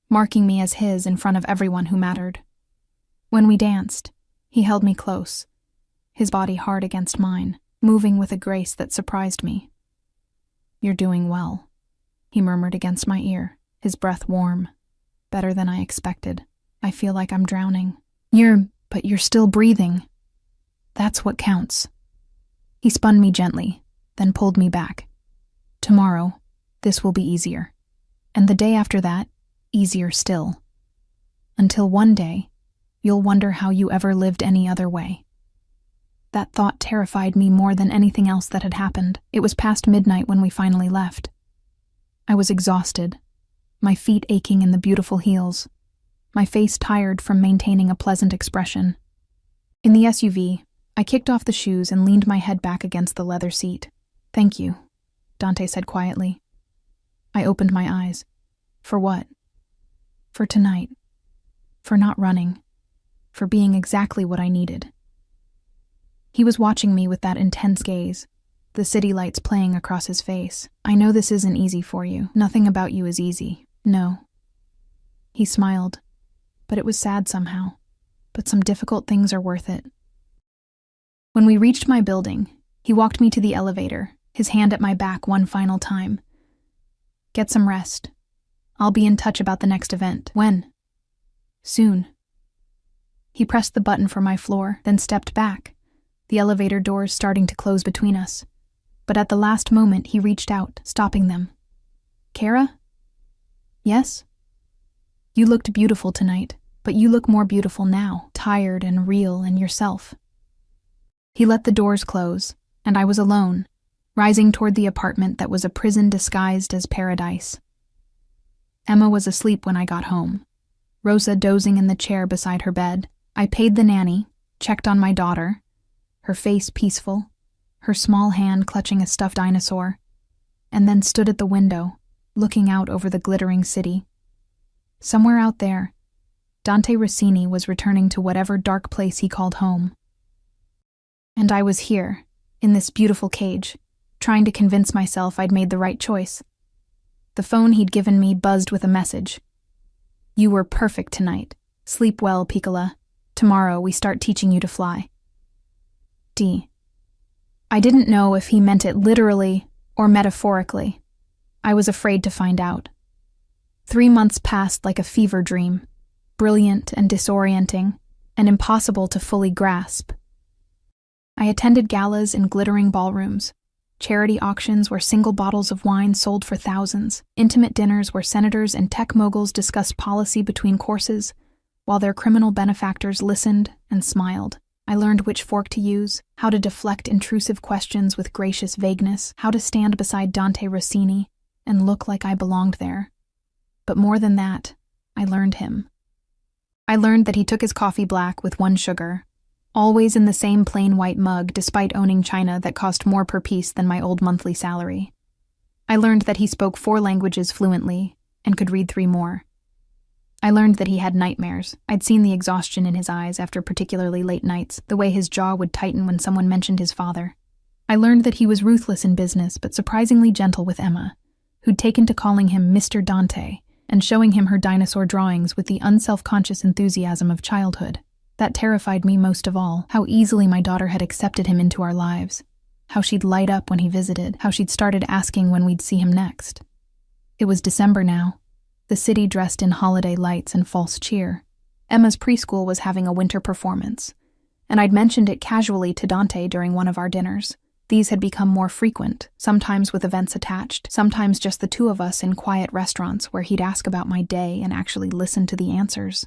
marking me as his in front of everyone who mattered. When we danced, he held me close, his body hard against mine, moving with a grace that surprised me. "You're doing well," he murmured against my ear, his breath warm. "Better than I expected. I feel like I'm drowning." But you're still breathing. That's what counts." He spun me gently, then pulled me back. "Tomorrow, this will be easier. And the day after that, easier still. Until one day, you'll wonder how you ever lived any other way." That thought terrified me more than anything else that had happened. It was past midnight when we finally left. I was exhausted, my feet aching in the beautiful heels, my face tired from maintaining a pleasant expression. In the SUV, I kicked off the shoes and leaned my head back against the leather seat. "Thank you," Dante said quietly. I opened my eyes. For what? For tonight. For not running. For being exactly what I needed. He was watching me with that intense gaze, the city lights playing across his face. "I know this isn't easy for you. Nothing about you is easy. No." He smiled, but it was sad somehow. But some difficult things are worth it. When we reached my building, he walked me to the elevator, his hand at my back one final time. "Get some rest. I'll be in touch about the next event." "When?" "Soon." He pressed the button for my floor, then stepped back, the elevator doors starting to close between us. But at the last moment, he reached out, stopping them. "Kara?" "Yes?" "You looked beautiful tonight, but you look more beautiful now, tired and real and yourself." He let the doors close, and I was alone, rising toward the apartment that was a prison disguised as paradise. Emma was asleep when I got home, Rosa dozing in the chair beside her bed. I paid the nanny, checked on my daughter, her face peaceful, her small hand clutching a stuffed dinosaur, and then stood at the window, looking out over the glittering city. Somewhere out there, Dante Rossini was returning to whatever dark place he called home. And I was here, in this beautiful cage, trying to convince myself I'd made the right choice. The phone he'd given me buzzed with a message. "You were perfect tonight. Sleep well, Piccola. Tomorrow we start teaching you to fly." D. I didn't know if he meant it literally or metaphorically. I was afraid to find out. 3 months passed like a fever dream, brilliant and disorienting, and impossible to fully grasp. I attended galas in glittering ballrooms, charity auctions where single bottles of wine sold for thousands, intimate dinners where senators and tech moguls discussed policy between courses, while their criminal benefactors listened and smiled. I learned which fork to use, how to deflect intrusive questions with gracious vagueness, how to stand beside Dante Rossini and look like I belonged there. But more than that, I learned him. I learned that he took his coffee black with 1 sugar, always in the same plain white mug despite owning china that cost more per piece than my old monthly salary. I learned that he spoke 4 languages fluently and could read 3 more. I learned that he had nightmares. I'd seen the exhaustion in his eyes after particularly late nights, the way his jaw would tighten when someone mentioned his father. I learned that he was ruthless in business but surprisingly gentle with Emma, who'd taken to calling him Mr. Dante and showing him her dinosaur drawings with the unself-conscious enthusiasm of childhood. That terrified me most of all, how easily my daughter had accepted him into our lives, how she'd light up when he visited, how she'd started asking when we'd see him next. It was December now, the city dressed in holiday lights and false cheer. Emma's preschool was having a winter performance, and I'd mentioned it casually to Dante during one of our dinners. These had become more frequent, sometimes with events attached, sometimes just the 2 of us in quiet restaurants where he'd ask about my day and actually listen to the answers.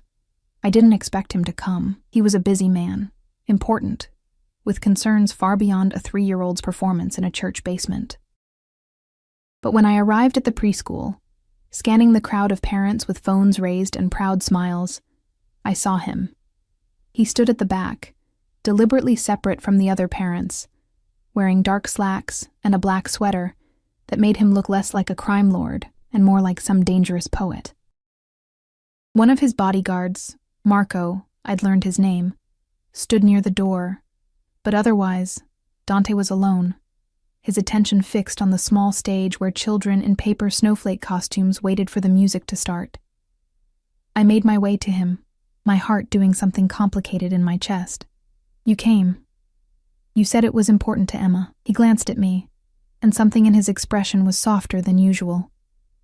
I didn't expect him to come. He was a busy man, important, with concerns far beyond a 3-year-old's performance in a church basement. But when I arrived at the preschool, scanning the crowd of parents with phones raised and proud smiles, I saw him. He stood at the back, deliberately separate from the other parents, wearing dark slacks and a black sweater that made him look less like a crime lord and more like some dangerous poet. One of his bodyguards, Marco, I'd learned his name, stood near the door, but otherwise, Dante was alone, his attention fixed on the small stage where children in paper snowflake costumes waited for the music to start. I made my way to him, my heart doing something complicated in my chest. "You came. You said it was important to Emma." He glanced at me, and something in his expression was softer than usual.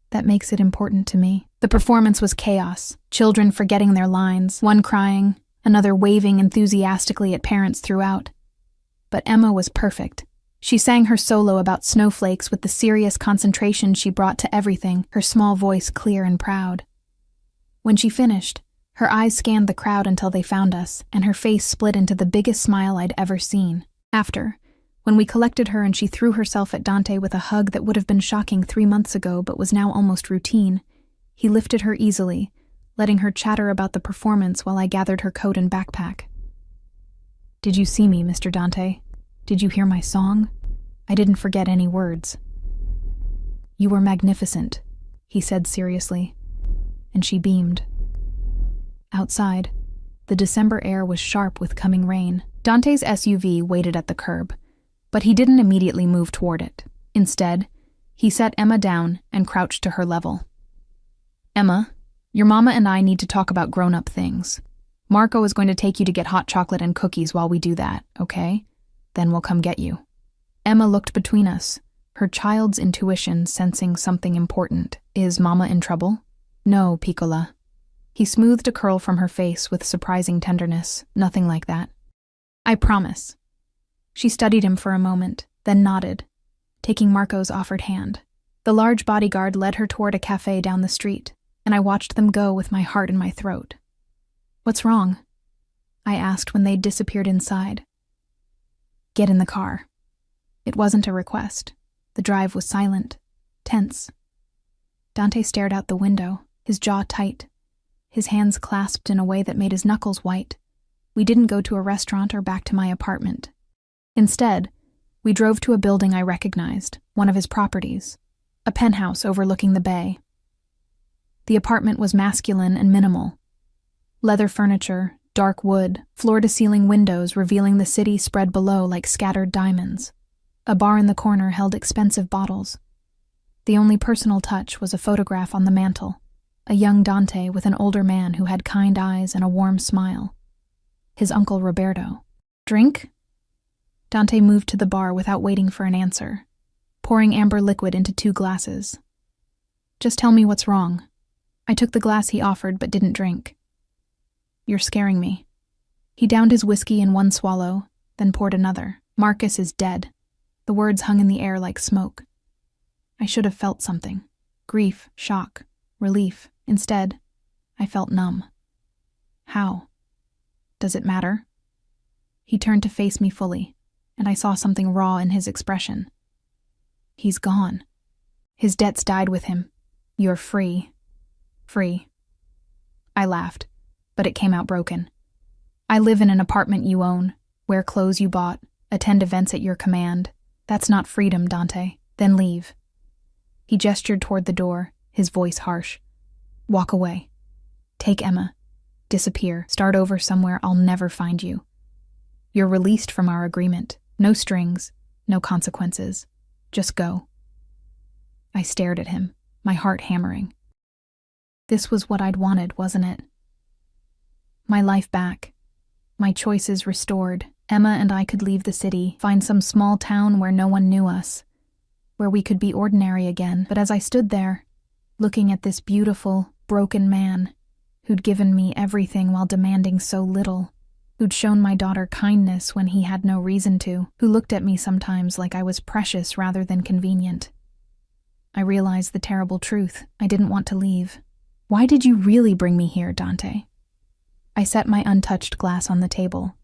"That makes it important to me." The performance was chaos, children forgetting their lines, one crying, another waving enthusiastically at parents throughout. But Emma was perfect. She sang her solo about snowflakes with the serious concentration she brought to everything, her small voice clear and proud. When she finished, her eyes scanned the crowd until they found us, and her face split into the biggest smile I'd ever seen. After, when we collected her and she threw herself at Dante with a hug that would have been shocking 3 months ago but was now almost routine, he lifted her easily, letting her chatter about the performance while I gathered her coat and backpack. "Did you see me, Mr. Dante? Did you hear my song? I didn't forget any words." "You were magnificent," he said seriously, and she beamed. Outside, the December air was sharp with coming rain. Dante's SUV waited at the curb, but he didn't immediately move toward it. Instead, he set Emma down and crouched to her level. "Emma, your mama and I need to talk about grown-up things. Marco is going to take you to get hot chocolate and cookies while we do that, okay? Then we'll come get you." Emma looked between us, her child's intuition sensing something important. "Is Mama in trouble?" "No, Piccola." He smoothed a curl from her face with surprising tenderness. "Nothing like that." "I promise." She studied him for a moment, then nodded, taking Marco's offered hand. The large bodyguard led her toward a cafe down the street, and I watched them go with my heart in my throat. "What's wrong?" I asked when they'd disappeared inside. "Get in the car." It wasn't a request. The drive was silent, tense. Dante stared out the window, his jaw tight, his hands clasped in a way that made his knuckles white. We didn't go to a restaurant or back to my apartment. Instead, we drove to a building I recognized, one of his properties, a penthouse overlooking the bay. The apartment was masculine and minimal. Leather furniture, dark wood, floor-to-ceiling windows revealing the city spread below like scattered diamonds. A bar in the corner held expensive bottles. The only personal touch was a photograph on the mantel, a young Dante with an older man who had kind eyes and a warm smile. His uncle Roberto. "Drink?" Dante moved to the bar without waiting for an answer, pouring amber liquid into 2 glasses. Just tell me what's wrong. I took the glass he offered but didn't drink. You're scaring me. He downed his whiskey in 1 swallow, then poured another. Marcus is dead. The words hung in the air like smoke. I should have felt something. Grief, shock, relief. Instead, I felt numb. How? Does it matter? He turned to face me fully, and I saw something raw in his expression. He's gone. His debts died with him. You're free. Free. I laughed, but it came out broken. I live in an apartment you own, wear clothes you bought, attend events at your command. That's not freedom, Dante. Then leave. He gestured toward the door, his voice harsh. Walk away. Take Emma. Disappear. Start over somewhere I'll never find you. You're released from our agreement. No strings, no consequences. Just go. I stared at him, my heart hammering. This was what I'd wanted, wasn't it? My life back. My choices restored. Emma and I could leave the city, find some small town where no one knew us, where we could be ordinary again. But as I stood there, looking at this beautiful, broken man, who'd given me everything while demanding so little, who'd shown my daughter kindness when he had no reason to, who looked at me sometimes like I was precious rather than convenient, I realized the terrible truth. I didn't want to leave. Why did you really bring me here, Dante? I set my untouched glass on the table.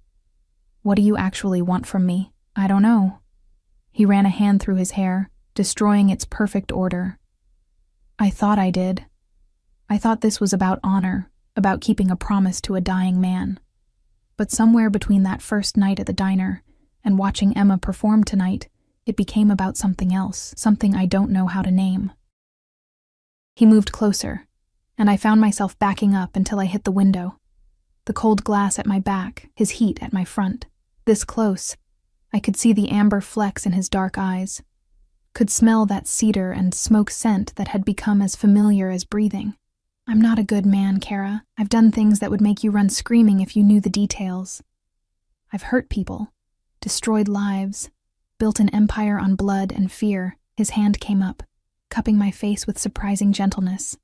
What do you actually want from me? I don't know. He ran a hand through his hair, destroying its perfect order. I thought I did. I thought this was about honor, about keeping a promise to a dying man. But somewhere between that first night at the diner and watching Emma perform tonight, it became about something else, something I don't know how to name. He moved closer, and I found myself backing up until I hit the window. The cold glass at my back, his heat at my front. This close, I could see the amber flecks in his dark eyes, could smell that cedar and smoke scent that had become as familiar as breathing. I'm not a good man, Kara. I've done things that would make you run screaming if you knew the details. I've hurt people, destroyed lives, built an empire on blood and fear. His hand came up, cupping my face with surprising gentleness.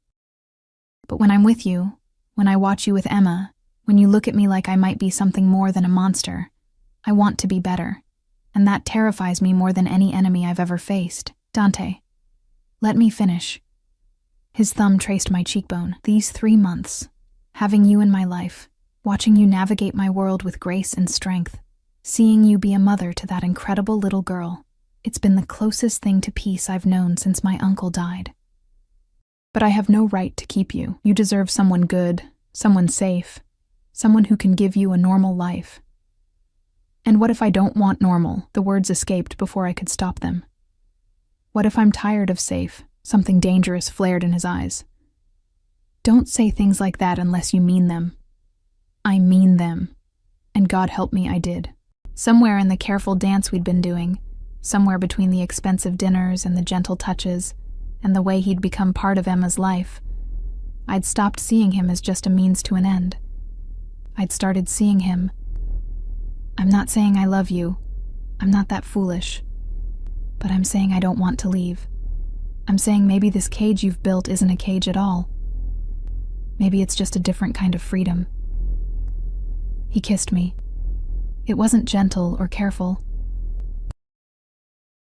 But when I'm with you, when I watch you with Emma, when you look at me like I might be something more than a monster, I want to be better, and that terrifies me more than any enemy I've ever faced. Dante, let me finish. His thumb traced my cheekbone. These 3 months, having you in my life, watching you navigate my world with grace and strength, seeing you be a mother to that incredible little girl, it's been the closest thing to peace I've known since my uncle died. But I have no right to keep you. You deserve someone good, someone safe, someone who can give you a normal life. And what if I don't want normal? The words escaped before I could stop them. What if I'm tired of safe? Something dangerous flared in his eyes. Don't say things like that unless you mean them. I mean them. And God help me, I did. Somewhere in the careful dance we'd been doing, somewhere between the expensive dinners and the gentle touches, and the way he'd become part of Emma's life, I'd stopped seeing him as just a means to an end. I'd started seeing him. I'm not saying I love you. I'm not that foolish. But I'm saying I don't want to leave. I'm saying maybe this cage you've built isn't a cage at all. Maybe it's just a different kind of freedom. He kissed me. It wasn't gentle or careful.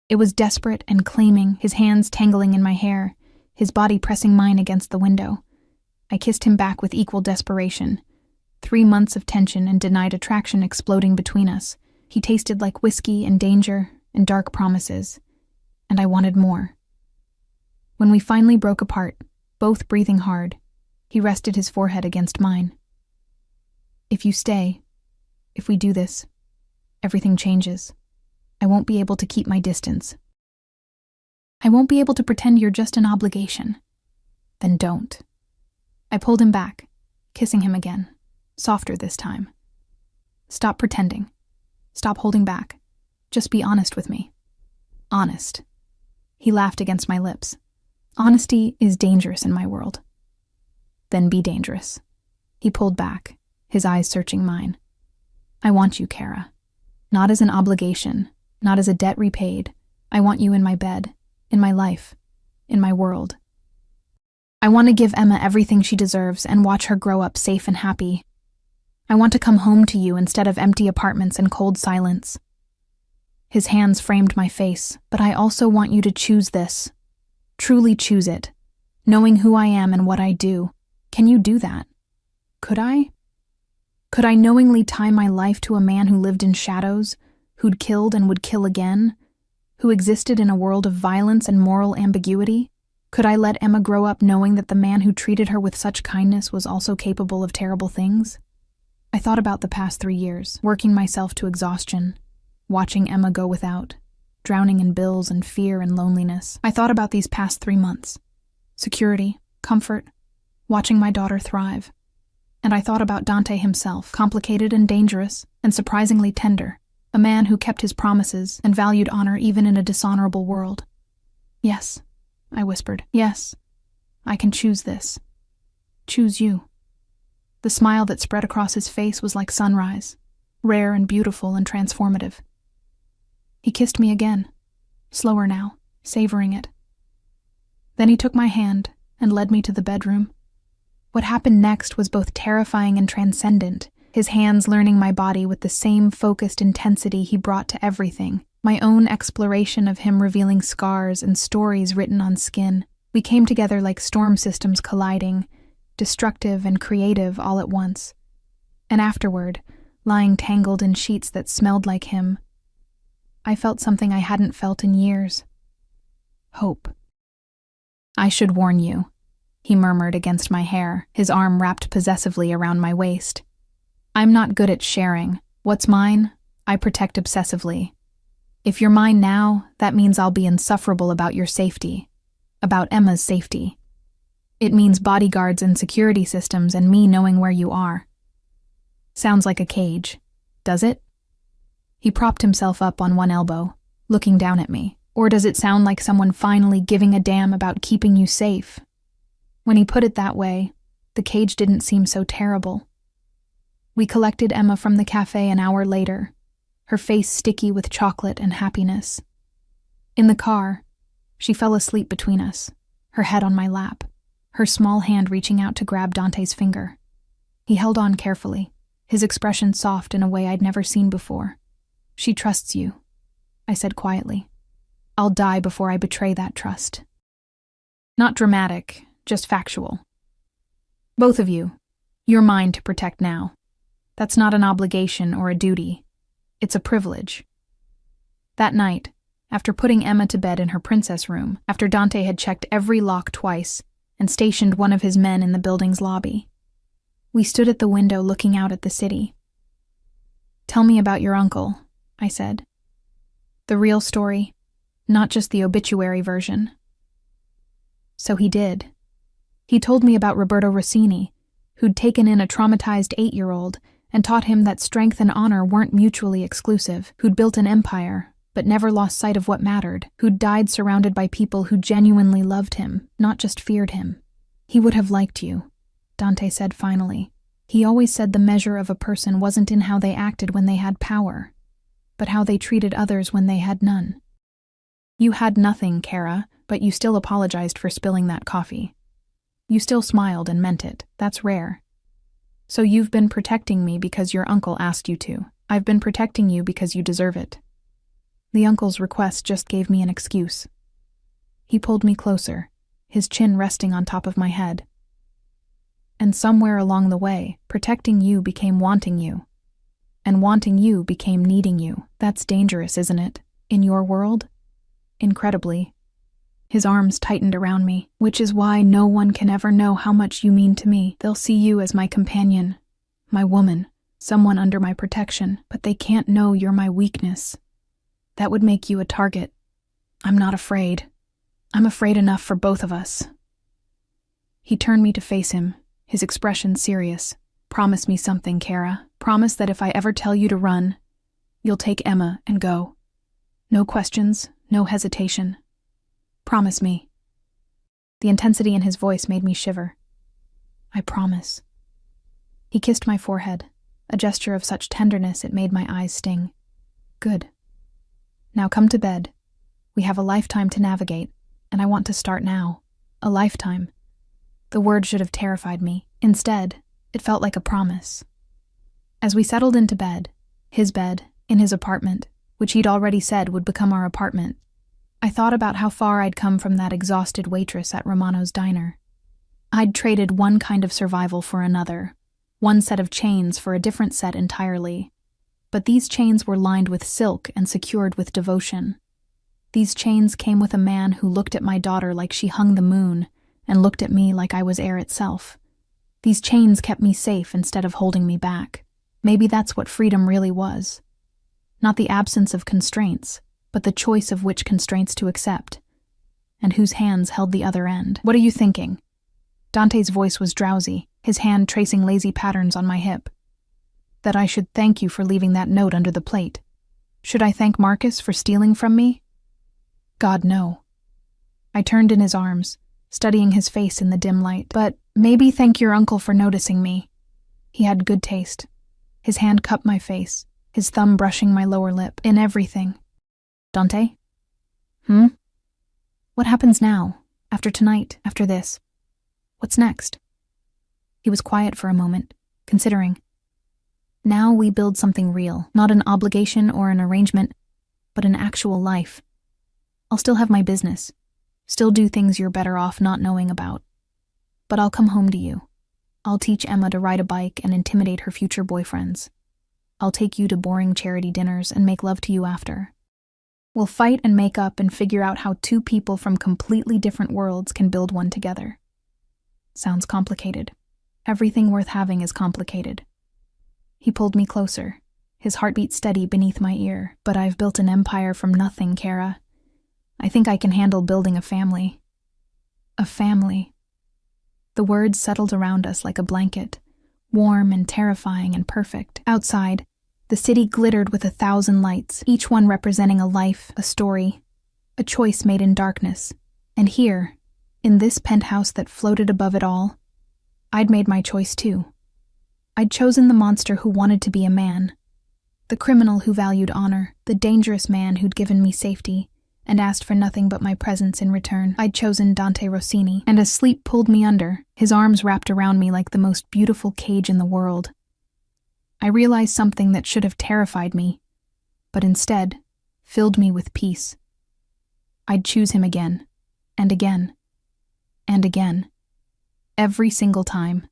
It was desperate and claiming, his hands tangling in my hair, his body pressing mine against the window. I kissed him back with equal desperation. 3 months of tension and denied attraction exploding between us. He tasted like whiskey and danger and dark promises, and I wanted more. When we finally broke apart, both breathing hard, he rested his forehead against mine. If you stay, if we do this, everything changes. I won't be able to keep my distance. I won't be able to pretend you're just an obligation. Then don't. I pulled him back, kissing him again, softer this time. Stop pretending. Stop holding back. Just be honest with me. Honest. He laughed against my lips. Honesty is dangerous in my world. Then be dangerous. He pulled back, his eyes searching mine. I want you, Kara. Not as an obligation, not as a debt repaid. I want you in my bed, in my life, in my world. I want to give Emma everything she deserves and watch her grow up safe and happy. I want to come home to you instead of empty apartments and cold silence. His hands framed my face, but I also want you to choose this. Truly choose it, knowing who I am and what I do. Can you do that? Could I? Could I knowingly tie my life to a man who lived in shadows, who'd killed and would kill again, who existed in a world of violence and moral ambiguity? Could I let Emma grow up knowing that the man who treated her with such kindness was also capable of terrible things? I thought about the past 3 years, working myself to exhaustion, watching Emma go without, drowning in bills and fear and loneliness. I thought about these past 3 months. Security, comfort, watching my daughter thrive. And I thought about Dante himself, complicated and dangerous, and surprisingly tender, a man who kept his promises and valued honor even in a dishonorable world. Yes, I whispered. Yes, I can choose this. Choose you. The smile that spread across his face was like sunrise, rare and beautiful and transformative. He kissed me again, slower now, savoring it. Then he took my hand and led me to the bedroom. What happened next was both terrifying and transcendent, his hands learning my body with the same focused intensity he brought to everything, my own exploration of him revealing scars and stories written on skin. We came together like storm systems colliding, destructive and creative all at once. And afterward, lying tangled in sheets that smelled like him, I felt something I hadn't felt in years. Hope. I should warn you, he murmured against my hair, his arm wrapped possessively around my waist. I'm not good at sharing. What's mine, I protect obsessively. If you're mine now, that means I'll be insufferable about your safety, about Emma's safety. It means bodyguards and security systems and me knowing where you are. Sounds like a cage, does it? He propped himself up on one elbow, looking down at me. Or does it sound like someone finally giving a damn about keeping you safe? When he put it that way, the cage didn't seem so terrible. We collected Emma from the cafe an hour later, her face sticky with chocolate and happiness. In the car, she fell asleep between us, her head on my lap, her small hand reaching out to grab Dante's finger. He held on carefully, his expression soft in a way I'd never seen before. She trusts you, I said quietly. I'll die before I betray that trust. Not dramatic, just factual. Both of you, you're mine to protect now. That's not an obligation or a duty. It's a privilege. That night, after putting Emma to bed in her princess room, after Dante had checked every lock twice and stationed one of his men in the building's lobby, we stood at the window looking out at the city. Tell me about your uncle, I said. The real story, not just the obituary version. So he did. He told me about Roberto Rossini, who'd taken in a traumatized 8-year-old and taught him that strength and honor weren't mutually exclusive, who'd built an empire, but never lost sight of what mattered, who'd died surrounded by people who genuinely loved him, not just feared him. He would have liked you, Dante said finally. He always said the measure of a person wasn't in how they acted when they had power, but how they treated others when they had none. You had nothing, Kara, but you still apologized for spilling that coffee. You still smiled and meant it. That's rare. So you've been protecting me because your uncle asked you to. I've been protecting you because you deserve it. The uncle's request just gave me an excuse. He pulled me closer, his chin resting on top of my head. And somewhere along the way, protecting you became wanting you. And wanting you became needing you. That's dangerous, isn't it? In your world? Incredibly. His arms tightened around me, which is why no one can ever know how much you mean to me. They'll see you as my companion, my woman, someone under my protection, but they can't know you're my weakness. That would make you a target. I'm not afraid. I'm afraid enough for both of us. He turned me to face him, his expression serious. Promise me something, Kara. Promise that if I ever tell you to run, you'll take Emma and go. No questions, no hesitation. Promise me. The intensity in his voice made me shiver. I promise. He kissed my forehead, a gesture of such tenderness it made my eyes sting. Good. Now come to bed. We have a lifetime to navigate, and I want to start now. A lifetime. The word should have terrified me. Instead, it felt like a promise. As we settled into bed, his bed, in his apartment, which he'd already said would become our apartment, I thought about how far I'd come from that exhausted waitress at Romano's diner. I'd traded one kind of survival for another, one set of chains for a different set entirely. But these chains were lined with silk and secured with devotion. These chains came with a man who looked at my daughter like she hung the moon and looked at me like I was air itself. These chains kept me safe instead of holding me back. Maybe that's what freedom really was. Not the absence of constraints, but the choice of which constraints to accept, and whose hands held the other end. What are you thinking? Dante's voice was drowsy, his hand tracing lazy patterns on my hip. That I should thank you for leaving that note under the plate. Should I thank Marcus for stealing from me? God, no. I turned in his arms, studying his face in the dim light. But maybe thank your uncle for noticing me. He had good taste. His hand cupped my face, his thumb brushing my lower lip, in everything. Dante? What happens now? After tonight? After this? What's next? He was quiet for a moment, considering. Now we build something real, not an obligation or an arrangement, but an actual life. I'll still have my business, still do things you're better off not knowing about. But I'll come home to you. I'll teach Emma to ride a bike and intimidate her future boyfriends. I'll take you to boring charity dinners and make love to you after. We'll fight and make up and figure out how two people from completely different worlds can build one together. Sounds complicated. Everything worth having is complicated. He pulled me closer, his heartbeat steady beneath my ear. But I've built an empire from nothing, Kara. I think I can handle building a family. A family. The words settled around us like a blanket, warm and terrifying and perfect. Outside, the city glittered with 1,000 lights, each one representing a life, a story, a choice made in darkness. And here, in this penthouse that floated above it all, I'd made my choice too. I'd chosen the monster who wanted to be a man, the criminal who valued honor, the dangerous man who'd given me safety and asked for nothing but my presence in return. I'd chosen Dante Rossini, and as sleep pulled me under, his arms wrapped around me like the most beautiful cage in the world, I realized something that should have terrified me, but instead filled me with peace. I'd choose him again, and again, and again, every single time.